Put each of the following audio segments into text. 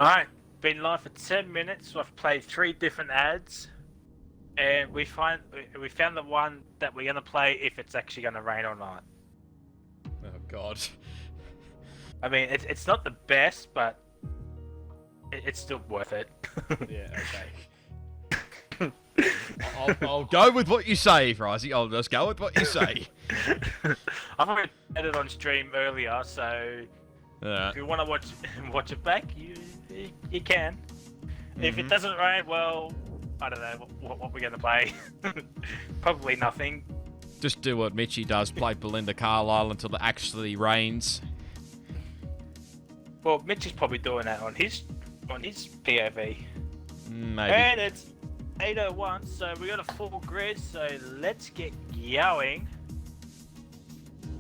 Alright, been live for 10 minutes. I've played 3 different ads, and we found the one that we're gonna play if it's actually gonna rain or not. Oh God. I mean, it's not the best, but it's still worth it. Yeah. Okay. I'll go with what you say, Risey. I'll just go with what you say. I've already had it on stream earlier, so if you want to watch it back, you can. If it doesn't rain, well, I don't know what we're gonna play. Probably nothing. Just do what Mitchie does: play Belinda Carlisle until it actually rains. Well, Mitch is probably doing that on his POV. Maybe. And it's 8:01, so we got a full grid. So let's get going.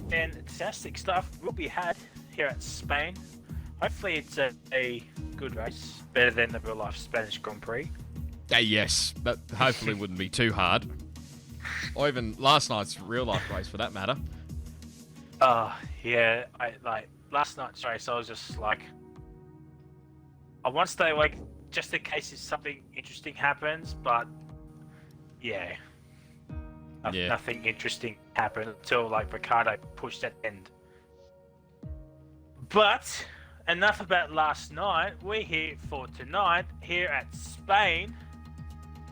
Fantastic stuff will be had here at Spain. Hopefully, it's a good race, better than the real life Spanish Grand Prix. Yes, but hopefully wouldn't be too hard. Or even last night's real life race, for that matter. Yeah. Last night's race, I was just like, I want to stay awake just in case if something interesting happens, but yeah. Nothing interesting happened until like Ricardo pushed that end. But enough about last night. We're here for tonight here at Spain,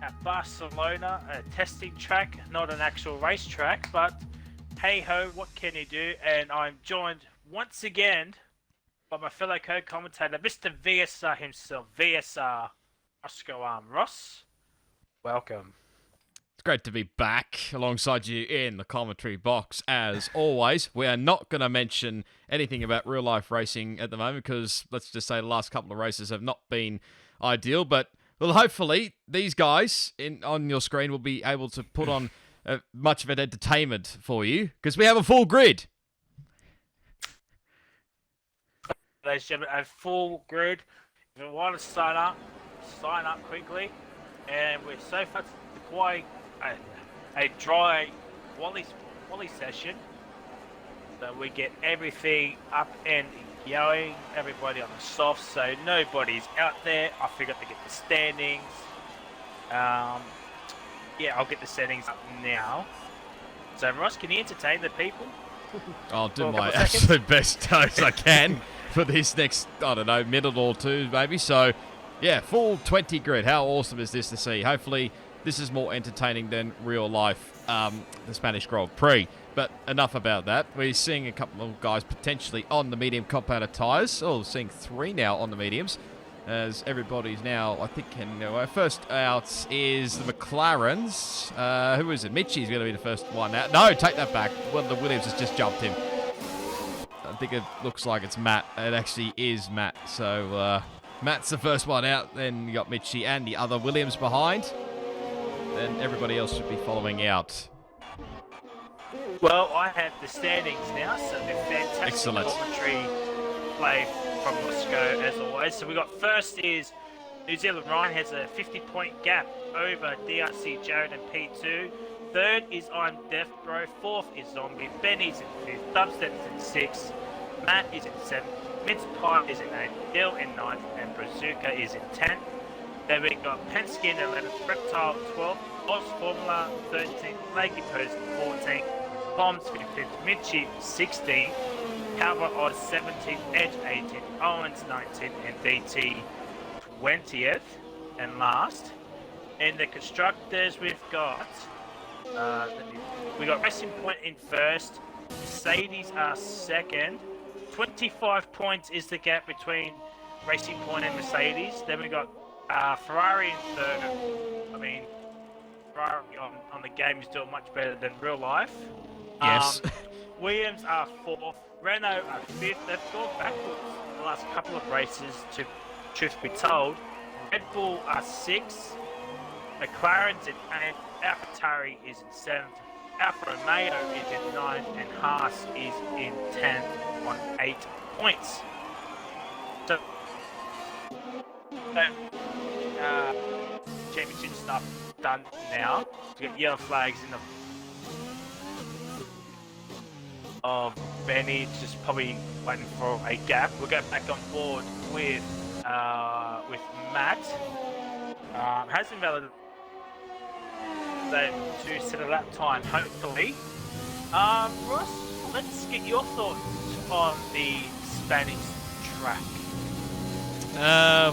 at Barcelona, a testing track, not an actual racetrack, but hey ho, what can you do? And I'm joined once again by my fellow co-commentator, Mr. VSR himself, VSR RoscoArm. Ross, welcome. It's great to be back alongside you in the commentary box, as always. We are not going to mention anything about real-life racing at the moment because, let's just say, the last couple of races have not been ideal. But, well, hopefully, these guys on your screen will be able to put on much of an entertainment for you because we have a full grid. Ladies and gentlemen, a full grid. If you want to sign up quickly. And we're so far quite a dry Wally session, so we get everything up and going, everybody on the soft, so nobody's out there. I forgot to get the standings. Yeah, I'll get the settings up now. So Ross, can you entertain the people? I'll do my absolute best as I can for this next, I don't know, minute or two maybe. So yeah, full 20 grid. How awesome is this to see? Hopefully this is more entertaining than real life, the Spanish Grand Prix. But enough about that. We're seeing a couple of guys potentially on the medium compounder tyres. Oh, seeing 3 now on the mediums. As everybody's now, I think, first out is the McLarens. Who is it? Mitchie's going to be the first one out. No, take that back. One of the Williams has just jumped him. I think it looks like it's Matt. It actually is Matt. So Matt's the first one out. Then you got Mitchie and the other Williams behind. Then everybody else should be following out. Well, I have the standings now, so the fantastic Excellent commentary play from Roscoe as always. So we got first is New Zealand Ryan has a 50-point gap over DRC Jared and P2. Third is I'm Deaf Bro. Fourth is Zombie. Benny's in fifth. Dubstep's in sixth. Matt is in seventh. Mince Pie is in eighth. Dill in ninth. And Brazuka is in 10th. Then we got Penske in 11th. Reptile 12th. Oz Formula 13th. Lakey Post 14th. Bombs 15th. Mitchie 16th. Cowboy Oz 17th. Edge 18th. Owens 19th. And DT 20th. And last. In the constructors, we've got Racing Point in first. Mercedes are second. 25 points is the gap between Racing Point and Mercedes. Then we got Ferrari in third. I mean, Ferrari on the game is doing much better than real life. Yes. Williams are fourth. Renault are fifth. They've gone backwards the last couple of races, to truth be told. Red Bull are sixth. McLaren's in eighth. AlphaTauri is in seventh. Alfa Romeo is in ninth. And Haas is in 10th on 8 points. So, championship stuff done now. We got yellow flags in the of Benny, just probably waiting for a gap. We'll go back on board with with Matt. Has been validated to set a lap time, hopefully. Ross, let's get your thoughts on the Spanish track.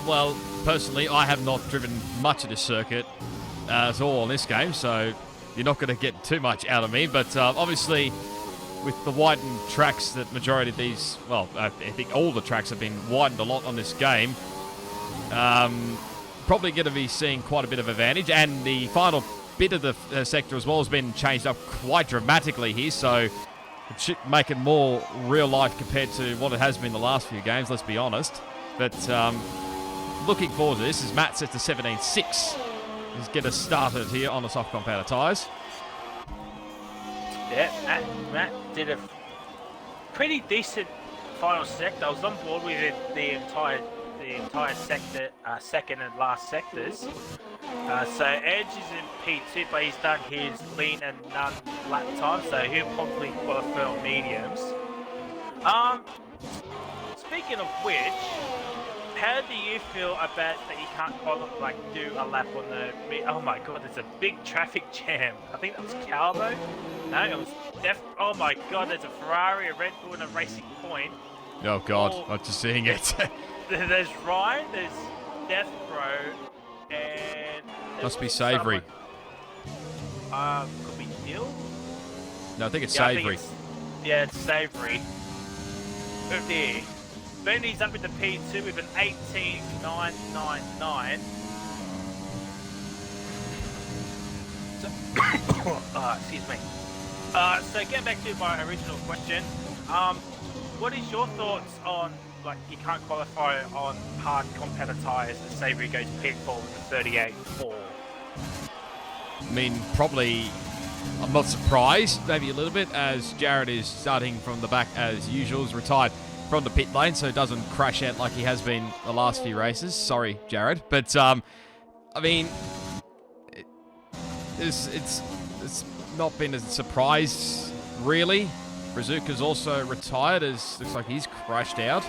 Well, personally, I have not driven much of this circuit at all in this game, so you're not going to get too much out of me. But obviously, with the widened tracks, that majority of these, well, I think all the tracks have been widened a lot on this game. Probably going to be seeing quite a bit of advantage, and the final bit of the sector as well has been changed up quite dramatically here, so it should make it more real life compared to what it has been the last few games, let's be honest. But looking forward to this as Matt sets to 17.6. Let's get us started here on the soft compounder tyres. Yeah, Matt did a pretty decent final sector. I was on board with it the entire sector, second and last sectors. So Edge is in P2, but he's done his lean and none lap time, so he'll probably qualify on mediums. Speaking of which, how do you feel about that you can't do a lap on the... Oh my god, there's a big traffic jam. I think that was Calvo. No, it was oh my god, there's a Ferrari, a Red Bull, and a Racing Point. Oh god, I'm just seeing it. There's Ryan, there's Death Row, and... Must be Savory. Could be Neil? No, I think it's Savory. It's Savory. Oh dear. Benny's up in the P2 with an 18.999. So, excuse me. So getting back to my original question, what is your thoughts on, you can't qualify on hard competitor tyres and Savory goes P4 with a 38.4? I mean, probably, I'm not surprised, maybe a little bit, as Jared is starting from the back as usual, is retired from the pit lane, so it doesn't crash out like he has been the last few races. Sorry, Jared. But, I mean, it's not been a surprise, really. Brazuca's also retired, as looks like he's crashed out.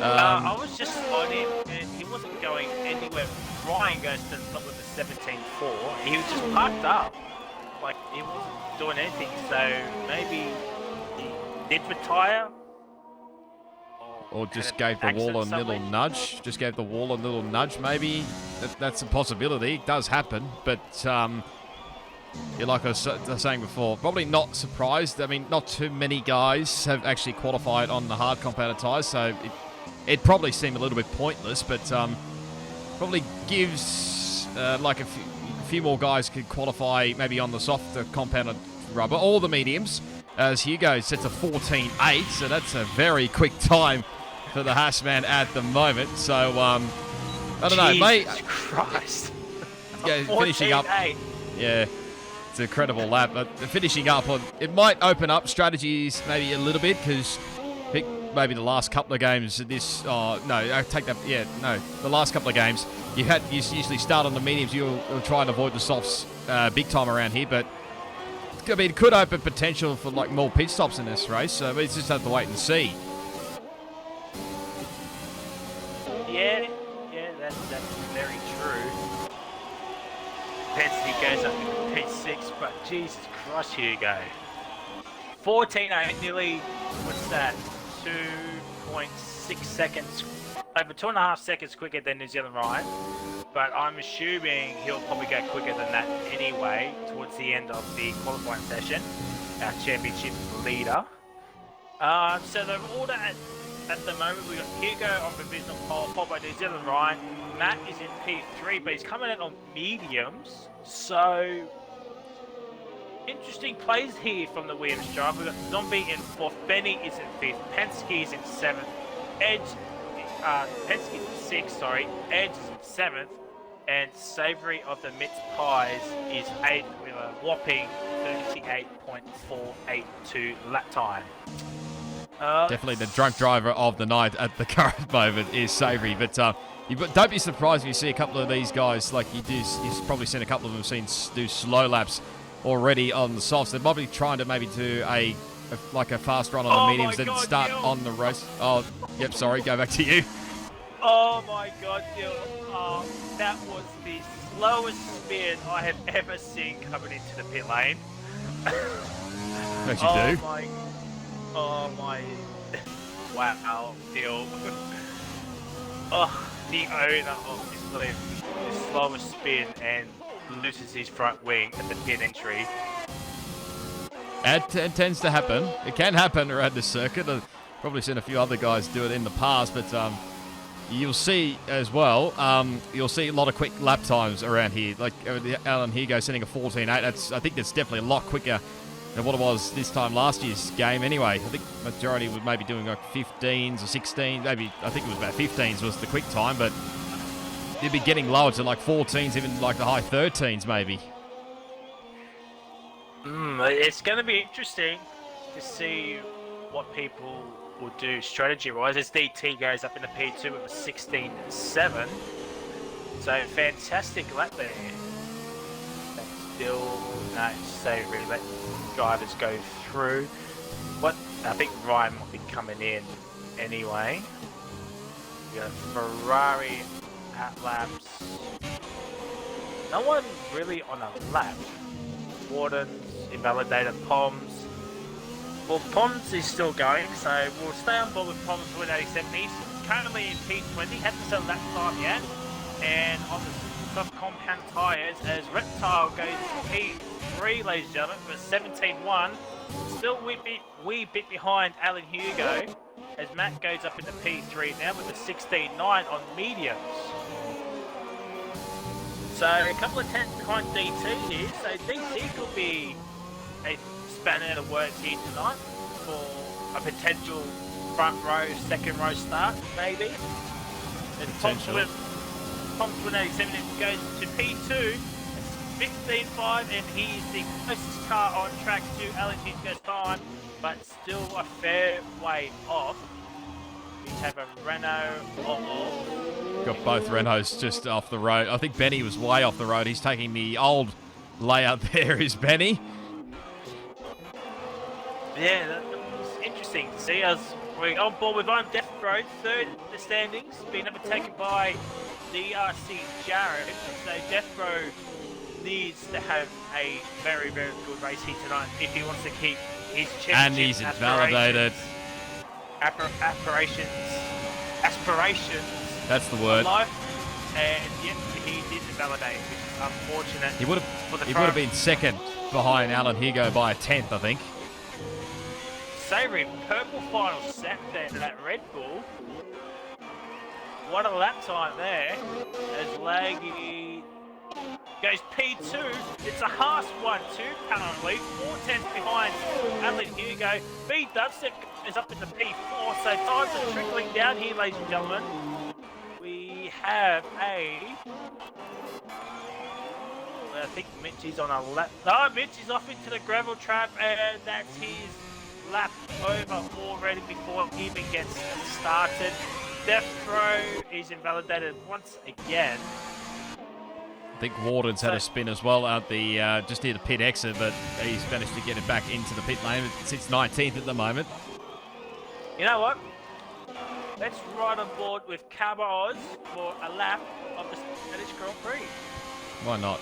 I was just on him, and he wasn't going anywhere. Ryan goes to the top with the 17.4. He was just parked up. He wasn't doing anything, so maybe he did retire. Or just gave the wall a little nudge. Just gave the wall a little nudge, maybe. That's a possibility. It does happen. But, like I was saying before, probably not surprised. I mean, not too many guys have actually qualified on the hard compounder tyres, so it probably seemed a little bit pointless, but probably gives, a few more guys could qualify maybe on the softer compounder rubber, or the mediums, as Hugo sets a 14.8, so that's a very quick time for the Haasman at the moment. So, I don't know, mate. Jesus Christ. Yeah, finishing up. Yeah, it's an incredible lap. But finishing up on it might open up strategies maybe a little bit, because I think maybe the last couple of games this. Oh no, I take that. Yeah, no, the last couple of games you usually start on the mediums. You'll try and avoid the softs big time around here, but. I mean, it could open potential for more pit stops in this race, so we just have to wait and see. Yeah, that's very true. Pensy goes up to P6, but Jesus Christ, here you go. 14.8, nearly, what's that? 2.6 seconds, over 2.5 seconds quicker than New Zealand Ryan. But I'm assuming he'll probably go quicker than that anyway towards the end of the qualifying session, our championship leader. So the order at the moment, we've got Hugo on provisional pole, followed by New Zealand Ryan. Matt is in P3, but he's coming in on mediums. So, interesting plays here from the Williams driver. We've got Zombie in 4th, Benny is in 5th, Penske is in 7th, Penske is in 6th, Edge is in 7th, and Savory of the Mitts Pies is 8th with a whopping 38.482 lap time. Definitely the drunk driver of the night at the current moment is Savory, but don't be surprised if you see a couple of these guys, you've probably seen a couple of them do slow laps already on the softs. They're probably trying to maybe do a fast run on the mediums, then start on the race. Oh, yep, sorry, go back to you. Oh my god, Dill. That was the slowest spin I have ever seen coming into the pit lane. As you do. Oh my. Wow, Dill. Oh, the owner of this lift, the slowest spin and loses his front wing at the pit entry. It tends to happen. It can happen around the circuit. I've probably seen a few other guys do it in the past, but you'll see as well, you'll see a lot of quick lap times around here. Like Alan Hugo setting a 14.8. I think that's definitely a lot quicker than what it was this time last year's game anyway. I think majority would maybe doing like 15s or 16s. Maybe, I think it was about 15s was the quick time, but they'd be getting lower to like 14s, even like the high 13s maybe. It's going to be interesting to see what people will do strategy-wise as DT goes up in the P2 with a 16.7. So fantastic lap there. Still, no, so really let drivers go through. What I think Ryan might be coming in anyway. We got Ferrari at laps. No one really on a lap. Wardens, invalidated Poms. Well, Poms is still going, so we'll stay on board with Poms for 87. He's currently in P20, hasn't set a lap time yet. And on the soft compound tyres, as Reptile goes to P3, ladies and gentlemen, with a 17.1. Still wee bit behind Alan Hugo, as Matt goes up into P3 now with a 16.9 on mediums. So a couple of tenths behind DT here, so DT could be a spanner that works here tonight for a potential front row, second row start, maybe. And Tom's 187 goes to P2, 15.5, and he is the closest car on track to Alan Hugo's time, but still a fair way off. We have a Renault Got both Renaults just off the road. I think Benny was way off the road. He's taking the old layout there, is Benny. Yeah, that was interesting to see us. We're on board with Death Road, third in the standings, being overtaken by DRC Jared. So Death Row needs to have a very, very good race here tonight if he wants to keep his championship And he's invalidated. Aspirations. That's the word. Alive. And yep, he did invalidate, which is unfortunate. He would have been second behind Alan Hugo by a tenth, I think. Savouring purple final set there to that Red Bull. What a lap time there. As Laggy goes P2. It's a Haas 1-2 currently. 4 tenths behind Alan Hugo. B Dubstep is up in the P4. So times are trickling down here, ladies and gentlemen. We have I think Mitchie's on a lap. No, Mitchie's off into the gravel trap, and that's his lap over already before it even gets started. Death Row is invalidated once again. I think Warden's had a spin as well out the just near the pit exit, but he's managed to get it back into the pit lane. It sits 19th at the moment. You know what? Let's ride on board with Carba Oz for a lap of the Spanish Grand Prix. Why not?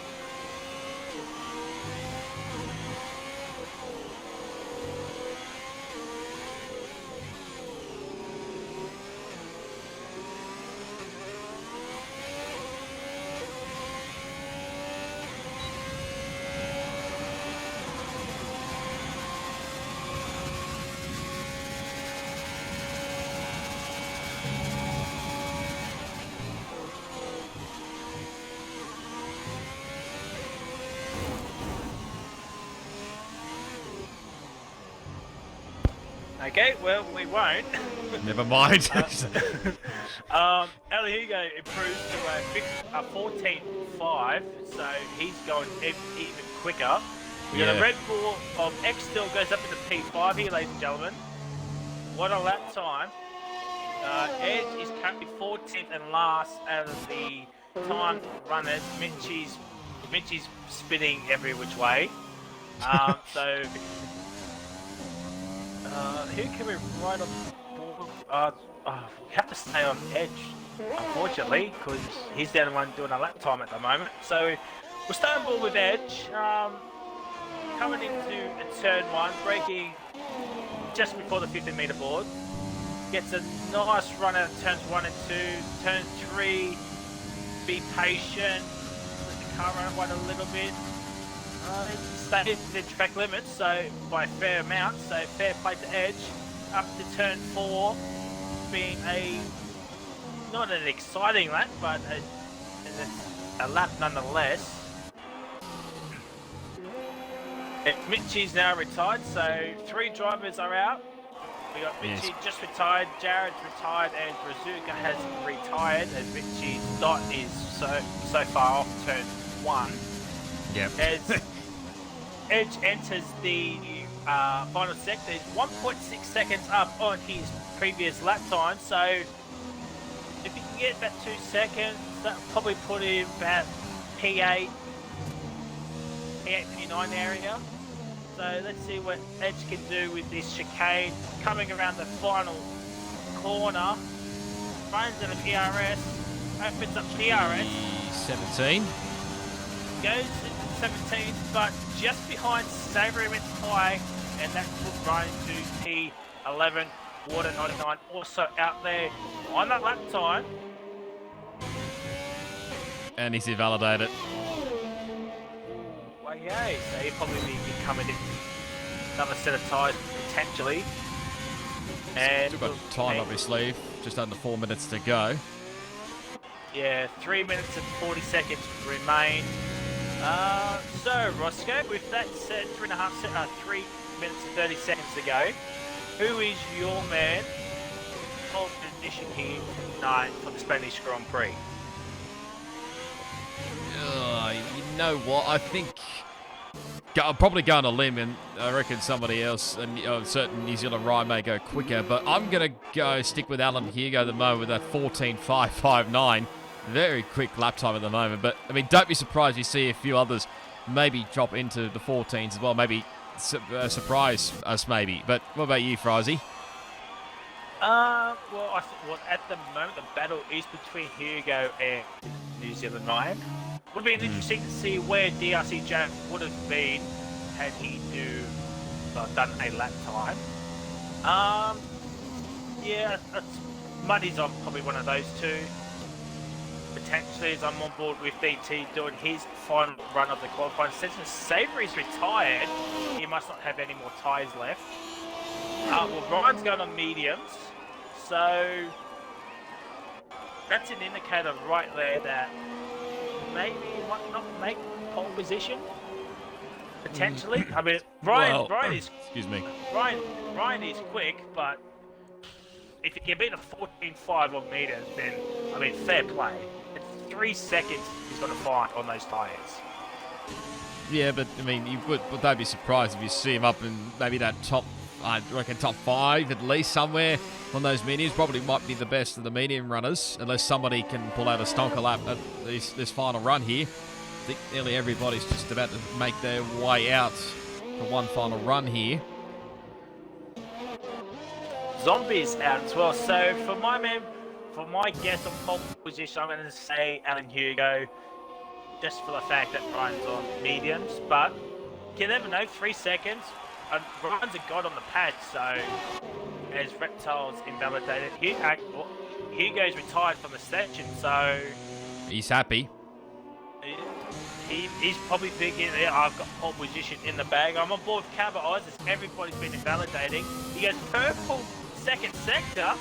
Okay, well, we won't. Never mind. El Hugo improves to a 14.5, so he's going even quicker. We got a Red Bull of X still goes up into P5 here, ladies and gentlemen. What a lap time. Edge is currently 14th and last out of the time runners. Mitchie's spinning every which way. So who can we ride on board? We have to stay on Edge unfortunately, because he's the only one doing a lap time at the moment. So we're starting ball with Edge, coming into a turn 1, braking just before the 50-meter board. Gets a nice run out of turns 1 and 2. Turn 3, be patient. Let the car run away a little bit. Stay within track limits, so by a fair amount. So fair play to Edge. Up to turn 4, being not an exciting lap, but a lap nonetheless. Mitchie's now retired, so 3 drivers are out. We got Mitchie just retired, Jared's retired, and Brazuca has retired as Mitchie's dot is so far off turn 1. Yep. As Edge enters the final sector, he's 1.6 seconds up on his previous lap time, so if he can get about 2 seconds, that'll probably put him about P8, P9 area. So let's see what Edge can do with this chicane. Coming around the final corner, runs at an ERS, opens up the ERS. 17. Goes into 17, but just behind Savory went high, and that put Ryan to P11. Water 99 also out there on that lap time. And he's invalidated. Okay, so he'll probably be coming in another set of tyres potentially. And Still got time up his sleeve, just under 4 minutes to go. Yeah, 3 minutes and 40 seconds remain. So Roscoe, with that set, 3 minutes and 30 seconds to go, who is your man of position here tonight for the Spanish Grand Prix? You know what? I think I'm probably going on a limb, and I reckon somebody else, and certain New Zealand ride may go quicker, but I'm going to stick with Alan Hugo at the moment with that 14.559. Very quick lap time at the moment, but I mean, don't be surprised you see a few others maybe drop into the 14s as well, maybe surprise us maybe. But what about you, Frizy? Well, at the moment the battle is between Hugo and New Zealand Ryan. Would have been interesting to see where DRC Jack would have been had he done a lap time. Yeah, Muddy's on probably one of those two. Potentially, as I'm on board with DT doing his final run of the qualifying session. Savory's retired. He must not have any more tyres left. Well, Ryan's going on mediums, so that's an indicator right there that maybe he might not make pole position. Potentially, I mean, Ryan is. Excuse me. Ryan is quick, but if you can beat a 14.5 on meters, then I mean, fair play. It's 3 seconds he's got to find on those tyres. Yeah, but I mean, don't be surprised if you see him up in maybe that top. I reckon top 5 at least somewhere on those mediums. Probably might be the best of the medium runners, unless somebody can pull out a stonker lap at this final run here. I think nearly everybody's just about to make their way out for one final run here. Zombies out as well. So for my guess on pole position, I'm going to say Alan Hugo, just for the fact that Ryan's on mediums. But you never know. 3 seconds. Ryan's a god on the pad, so as Reptile's invalidated, Hugo's retired from the session, so he's happy. He's probably thinking, yeah, I've got pole position in the bag. I'm on board with Cabot Oz as everybody's been invalidating. He goes purple second sector.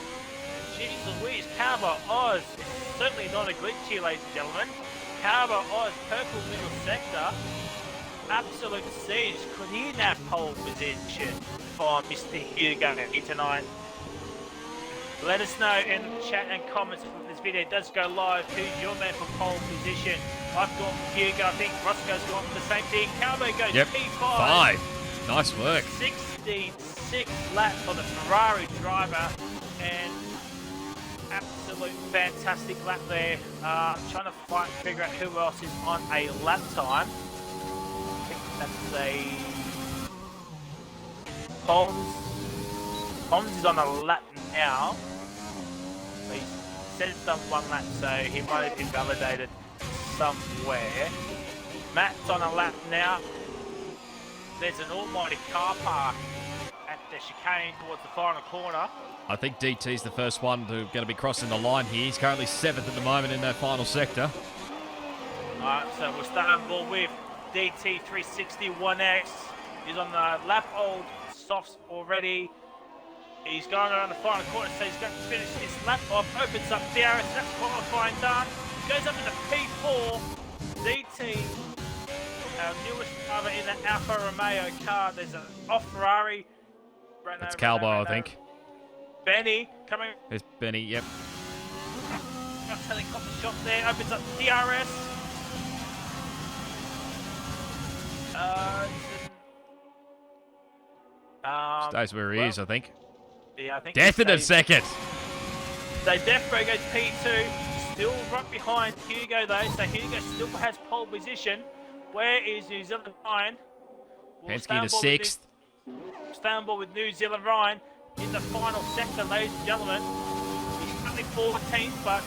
Jeez Louise, Cabot Oz is certainly not a glitch here, ladies and gentlemen. Cabot Oz, purple middle sector. Absolute siege. Could he nab pole position for Mr. Hugo here tonight? Let us know in the chat and comments when this video does go live. Who's your man for pole position? I've got Hugo. I think Roscoe's gone for the same thing. Calvo goes P5. 5. Nice work. 66 lap for the Ferrari driver. And absolute fantastic lap there. I'm trying to figure out who else is on a lap time. That's a Poms is on a lap now. He's said done 1 lap, so he might have invalidated somewhere. Matt's on a lap now. There's an almighty car park at the chicane towards the final corner. I think DT's the first one going to be crossing the line here. He's currently 7th at the moment in that final sector. Alright, so we'll start on board with DT 360-1X. He's on the lap old softs already. He's going around the final corner, so he's going to finish this lap off. Opens up DRS, that's qualifying done. Goes up into P4. DT, our newest driver in the Alfa Romeo car. There's an off Ferrari. It's Calbo, I think. Benny coming. There's Benny, yep. Got helicopter shot there. Opens up DRS. Stays where he is, I think. Yeah, I think. Death in a second. So Deathbro goes P2. Still right behind Hugo though. So Hugo still has pole position. Where is New Zealand Ryan? Penske to 6th. Stay on board with New Zealand Ryan in the final sector, ladies and gentlemen. He's currently 14th, but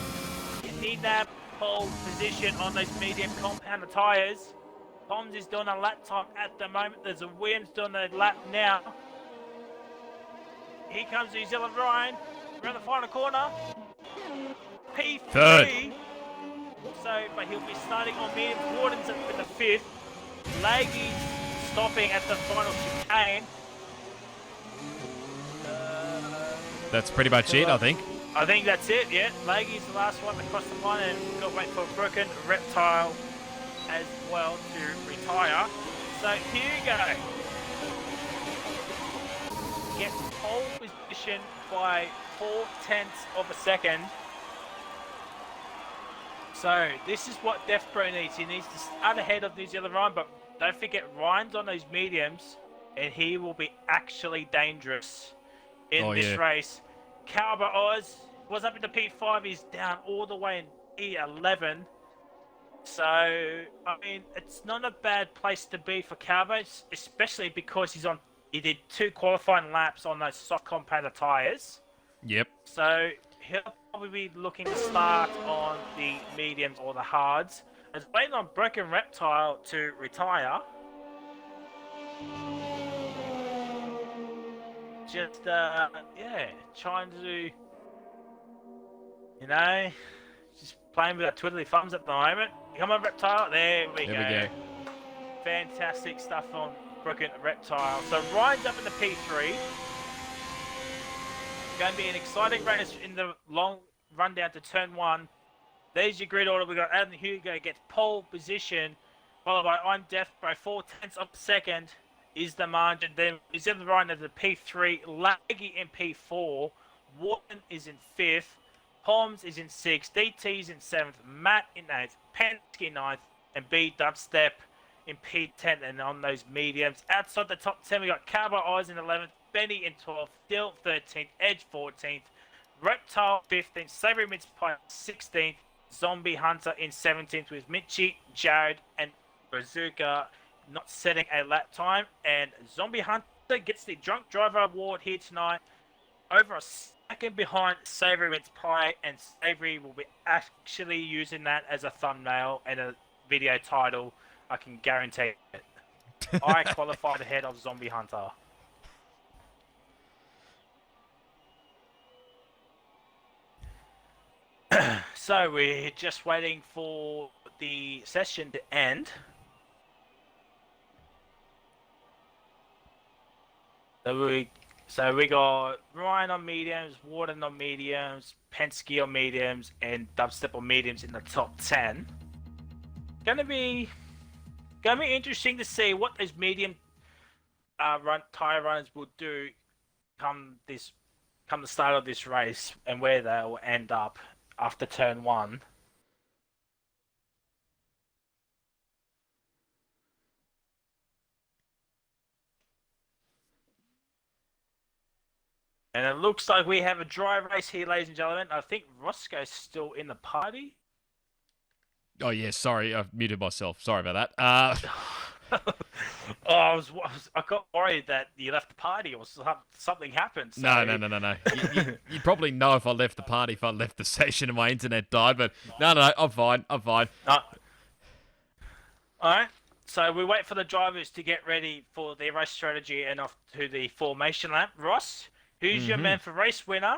you need that pole position on those medium compounder tyres. Toms is doing a lap time at the moment. There's a Williams doing a lap now. Here comes New Zealand Ryan around the final corner. P3. Third. So, but he'll be starting on medium. Warden's in the 5th. Laggy stopping at the final chicane. That's pretty much it, I think. I think that's it, yeah. Laggy's the last one across the line, and we've got to wait for Broken Reptile as well to retire. So Hugo gets pole position by 0.4 of a second. So this is what Death Pro needs. He needs to start ahead of New Zealand Ryan, but don't forget Ryan's on those mediums, and he will be actually dangerous in this race. Calber Oz was up into P5. He's down all the way in E11. So, I mean, it's not a bad place to be for Calber, especially because he did 2 qualifying laps on those soft compounder tyres. Yep. So, he'll probably be looking to start on the mediums or the hards. And waiting on Broken Reptile to retire. Just, yeah, trying to, you know, just playing with our twiddly thumbs at the moment. Come on, Reptile. There we go. Fantastic stuff on Broken Reptile. So Ryan's up in the P3. Going to be an exciting race in the long run down to turn 1. There's your grid order. We've got Adam Hugo gets pole position, followed by I'm Death by 0.4 of a second. Is the margin. Then New Zealand Ryan at the P3, Laggy in P4, Warden is in 5th, Poms is in 6th, DT is in 7th, Matt in 8th, Penske 9th, and B Dubstep in P10 and on those mediums. Outside the top 10, we got Cowboy Eyes in 11th, Benny in 12th, Dill 13th, Edge 14th, Reptile 15th, Savory Mince Pie 16th, Zombie Hunter in 17th with Mitchie, Jared, and Bazooka not setting a lap time, and Zombie Hunter gets the Drunk Driver Award here tonight, over a second behind Savory Mince Pie, and Savory will be actually using that as a thumbnail and a video title. I can guarantee it. I qualified ahead of Zombie Hunter. So we're just waiting for the session to end. So we got Ryan on mediums, Warden on mediums, Penske on mediums, and Dubstep on mediums in the top 10. Gonna be interesting to see what those medium tire runners will do come the start of this race and where they will end up after turn 1. And it looks like we have a dry race here, ladies and gentlemen. I think Roscoe's still in the party. Oh, yeah, sorry. I've muted myself. Sorry about that. I got worried that you left the party or something happened. So... No. You'd probably know if I left the party, if I left the session and my internet died, but no, I'm fine. No. Alright, so we wait for the drivers to get ready for their race strategy and off to the formation lap. Ross, who's your man for race winner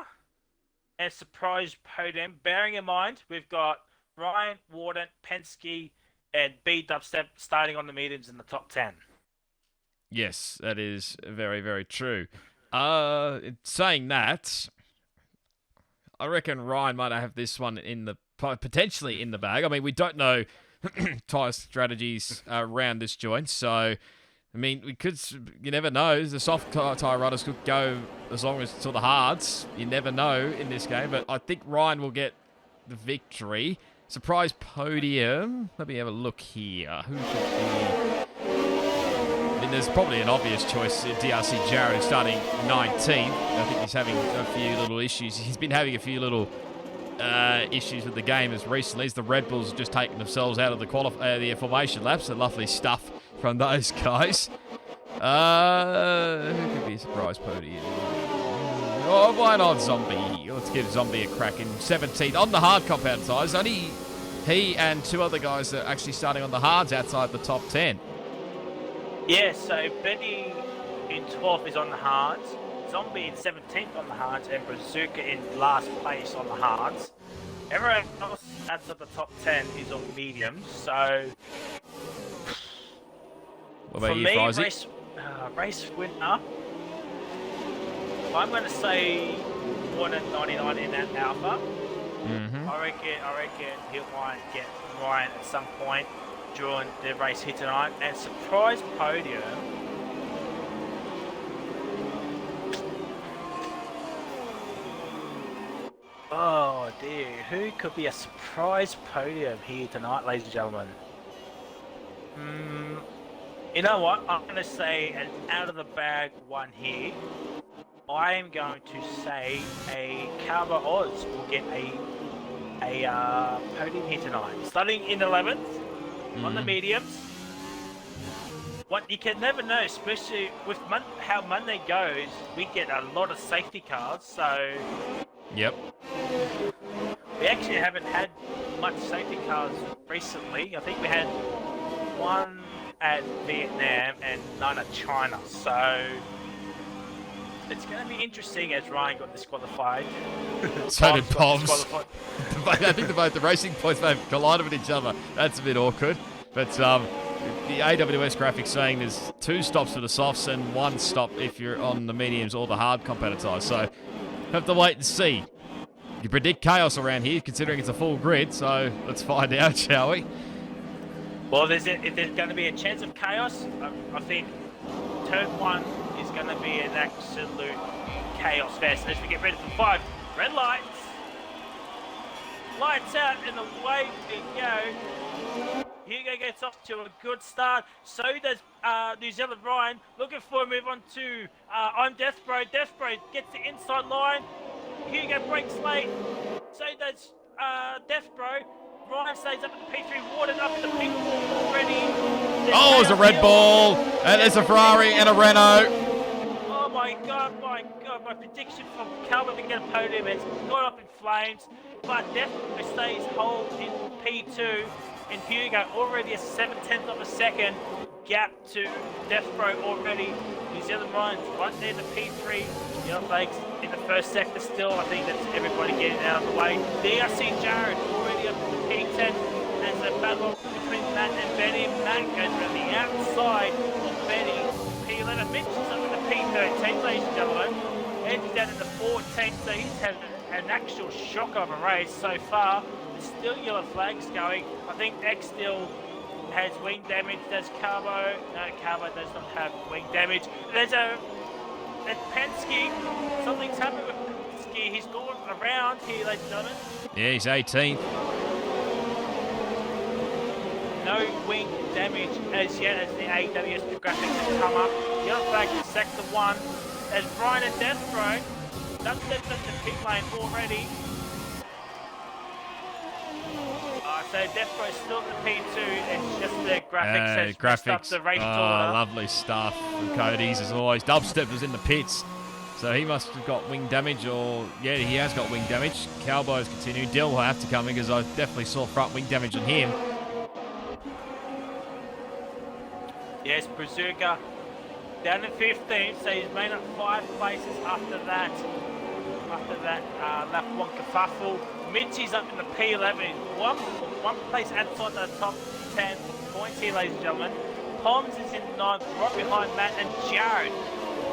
and surprise podium? Bearing in mind, we've got Ryan, Warden, Penske, and B Dubstep starting on the mediums in the top 10. Yes, that is very, very true. Saying that, I reckon Ryan might have this one potentially in the bag. I mean, we don't know tyre strategies around this joint, so I mean, you never know. The soft tyre riders could go as long as to the hards. You never know in this game, but I think Ryan will get the victory. Surprise podium. Let me have a look here. Who could be? I mean, there's probably an obvious choice. DRC Jared is starting 19th. I think he's having a few little issues. He's been having a few little issues with the game as recently as the Red Bulls have just taken themselves out of the formation laps. So lovely stuff from those guys. Who could be a surprise podium? Oh, why not Zombie? Let's give Zombie a crack in 17th on the hard compound size. Only he and two other guys are actually starting on the hards outside the top 10. Yeah, so Benny in 12th is on the hards, Zombie in 17th on the hards, and Bazooka in last place on the hards. Everyone else outside the top 10 is on mediums, so... What about for you, me, Frizy? Race winner, I'm going to say 199 in that Alpha. I reckon he might get Ryan at some point during the race here tonight. And surprise podium. Oh dear, who could be a surprise podium here tonight, ladies and gentlemen? You know what? I'm going to say an out-of-the-bag one here. I am going to say a Carver Oz will get a podium here tonight. Starting in 11th on the mediums. What you can never know, especially with how Monday goes, we get a lot of safety cars. So yep. We actually haven't had much safety cars recently. I think we had one at Vietnam and none at China. So it's going to be interesting as Ryan got disqualified. So did Poms. I think the racing points may have collided with each other. That's a bit awkward. But the AWS graphic saying there's 2 stops for the softs and 1 stop if you're on the mediums or the hard competitors. So have to wait and see. You predict chaos around here, considering it's a full grid. So let's find out, shall we? Well, if there's going to be a chance of chaos, I think turn 1 is going to be an absolute chaos fest. As we get ready for 5, red lights, lights out, and away we go. Hugo gets off to a good start. So does New Zealand Ryan. Looking for a move on to I'm Death Bro. Death Bro gets the inside line. Hugo breaks late. So does Death Bro. Ryan stays up at the P3. Warden up in the pink wall already. Oh, it's a Red Bull. And it's a Ferrari and a Renault. Oh my god. My prediction for Calvin to get a podium has gone up in flames. But Death Bro stays whole in P2. And Hugo already a 7/10 of a second gap to Death Bro already. New Zealand Ryan's right there to P3. Yellow Flags in the first sector still. I think that's everybody getting out of the way. DRC Jared already up to P10. There's a battle between Matt and Benny. Matt goes around the outside of Benny. P11 Mitch is up in the P13, ladies and gentlemen. Andy's down in the 14, so he's had an actual shock of a race so far. Still yellow flags going. I think X still has wing damage. Does Carbo? No, Carbo does not have wing damage. There's at Penske. Something's happened with Penske. He's gone around here, ladies and gentlemen. Yeah, he's 18th. No wing damage as yet as the AWS graphics have come up. Yellow flag in sector 1. As Brian and Death Throne. Dubstep's in the pit lane already. So Death Row still in the P2. It's just the graphics has messed up Graphics. the race order. Lovely stuff from Cody's as always. Dubstep was in the pits. So he must have got wing damage, or yeah, he has got wing damage. Cowboys continue. Dill will have to come in because I definitely saw front wing damage on him. Yes, Brazuca down to 15, so he's made up 5 places after that. Lap 1 kerfuffle. Mitchie's up in the P11, one place outside the top 10 points here, ladies and gentlemen. Poms is in 9th, right behind Matt and Jared.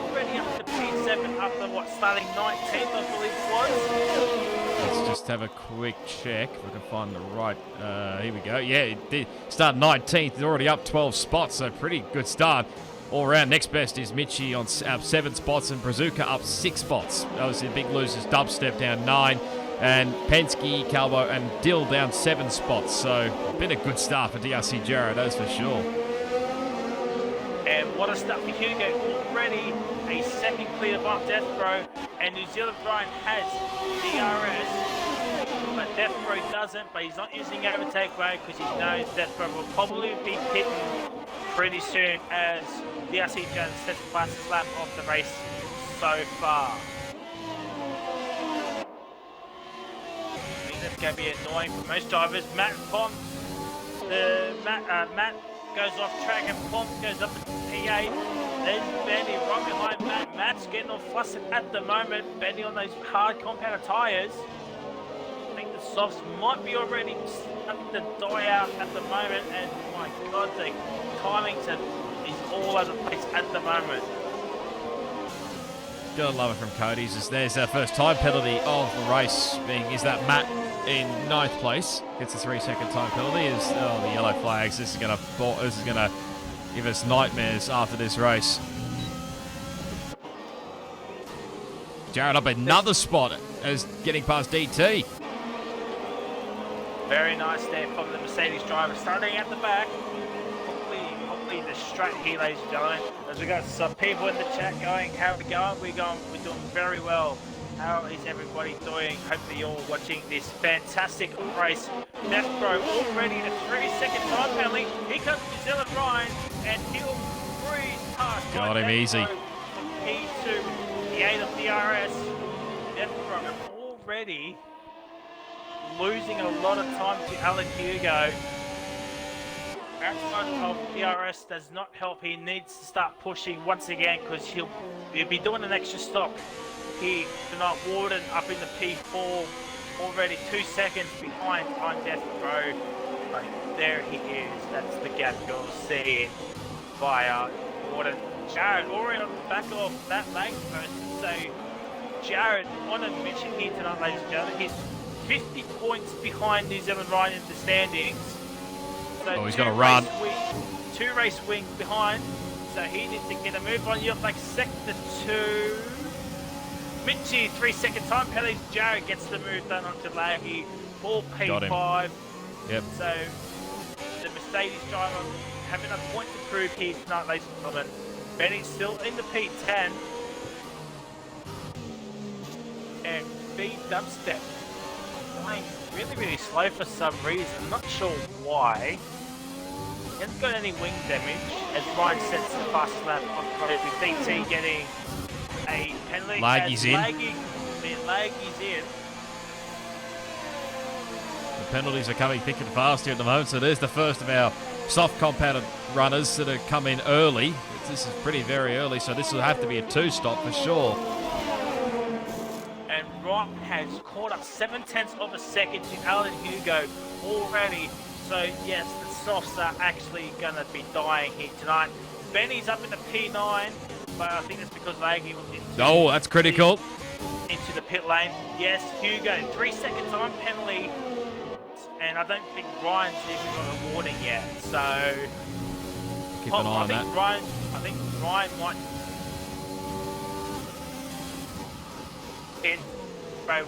Already up to P7 after starting 19th, I believe it was. Let's just have a quick check if I can find the right. Here we go. Yeah, it did start 19th. He's already up 12 spots, so pretty good start. All around, next best is Mitchie on 7 spots and Brazuca up 6 spots. Those are the big losers. Dubstep down 9, and Penske, Calvo, and Dill down 7 spots. So, been a good start for DRC Jared, that's for sure. And what a start for Hugo. Already a second clear above Death Row, and New Zealand Ryan has DRS, but Death Row doesn't, but he's not using overtake mode because he knows Death Row will probably be hitting pretty soon as DRC Jones sets the fastest lap of the race so far. I think that's going to be annoying for most drivers. Matt Pom, Matt goes off track and Pom goes up to P8. Then Benny right behind Matt. Matt's getting all flustered at the moment. Benny on those hard compounded tyres. I think the softs might be already starting to die out at the moment, and my god, the timing is all over the place at the moment. Gotta love it from Cody's. As there's our first time penalty of the race, is that Matt in 9th place gets a 3-second time penalty. The yellow flags. This is gonna give us nightmares after this race. Jared up another spot as getting past DT. Very nice there from the Mercedes driver, starting at the back. Hopefully the strat here, ladies and gentlemen. As we got some people in the chat going, how are we going? We're doing very well. How is everybody doing? Hopefully you're all watching this fantastic race. Death Row already a 3-second time penalty. Here comes New Zealand Ryan, and he'll breeze past. Got him easy. From P2, the 8 of DRS. Death Row already losing a lot of time to Alan Hugo. Outside of DRS does not help. He needs to start pushing once again because he'll be doing an extra stop here tonight. Warden up in the P4, already 2 seconds behind on Death Row. There he is. That's the gap you'll see via Warden. Jared already on the back of that leg first. So Jared on a mission here tonight, ladies and gentlemen. He's 50 points behind New Zealand Ryan in the standings. So he's got to run. 2 race wings behind. So he needs to get a move on. You're like sector 2. Mitchie, 3-second time penalties. Jared gets the move done onto Laggy for P5. Yep. So the Mercedes driver having a point to prove here tonight, ladies and gentlemen. Benny's still in the P10. And B Dubstep playing really slow for some reason. I'm not sure why. He hasn't got any wing damage as Ryan sets the fastest lap on with DT getting a penalty. Laggy's in. Laggy's in. The penalties are coming thick and fast here at the moment. So there's the first of our soft compounded runners that are coming early. This is very early, so this will have to be a 2-stop for sure. And Ryan has caught up 0.7 of a second to Alan Hugo already. So yes, the softs are actually going to be dying here tonight. Benny's up in the P9, but I think that's because Laggy was into that's critical. Into the pit lane. Yes, Hugo, 3-second time penalty. And I don't think Ryan's even got a warning yet. So keep an eye on that. I think Ryan might hit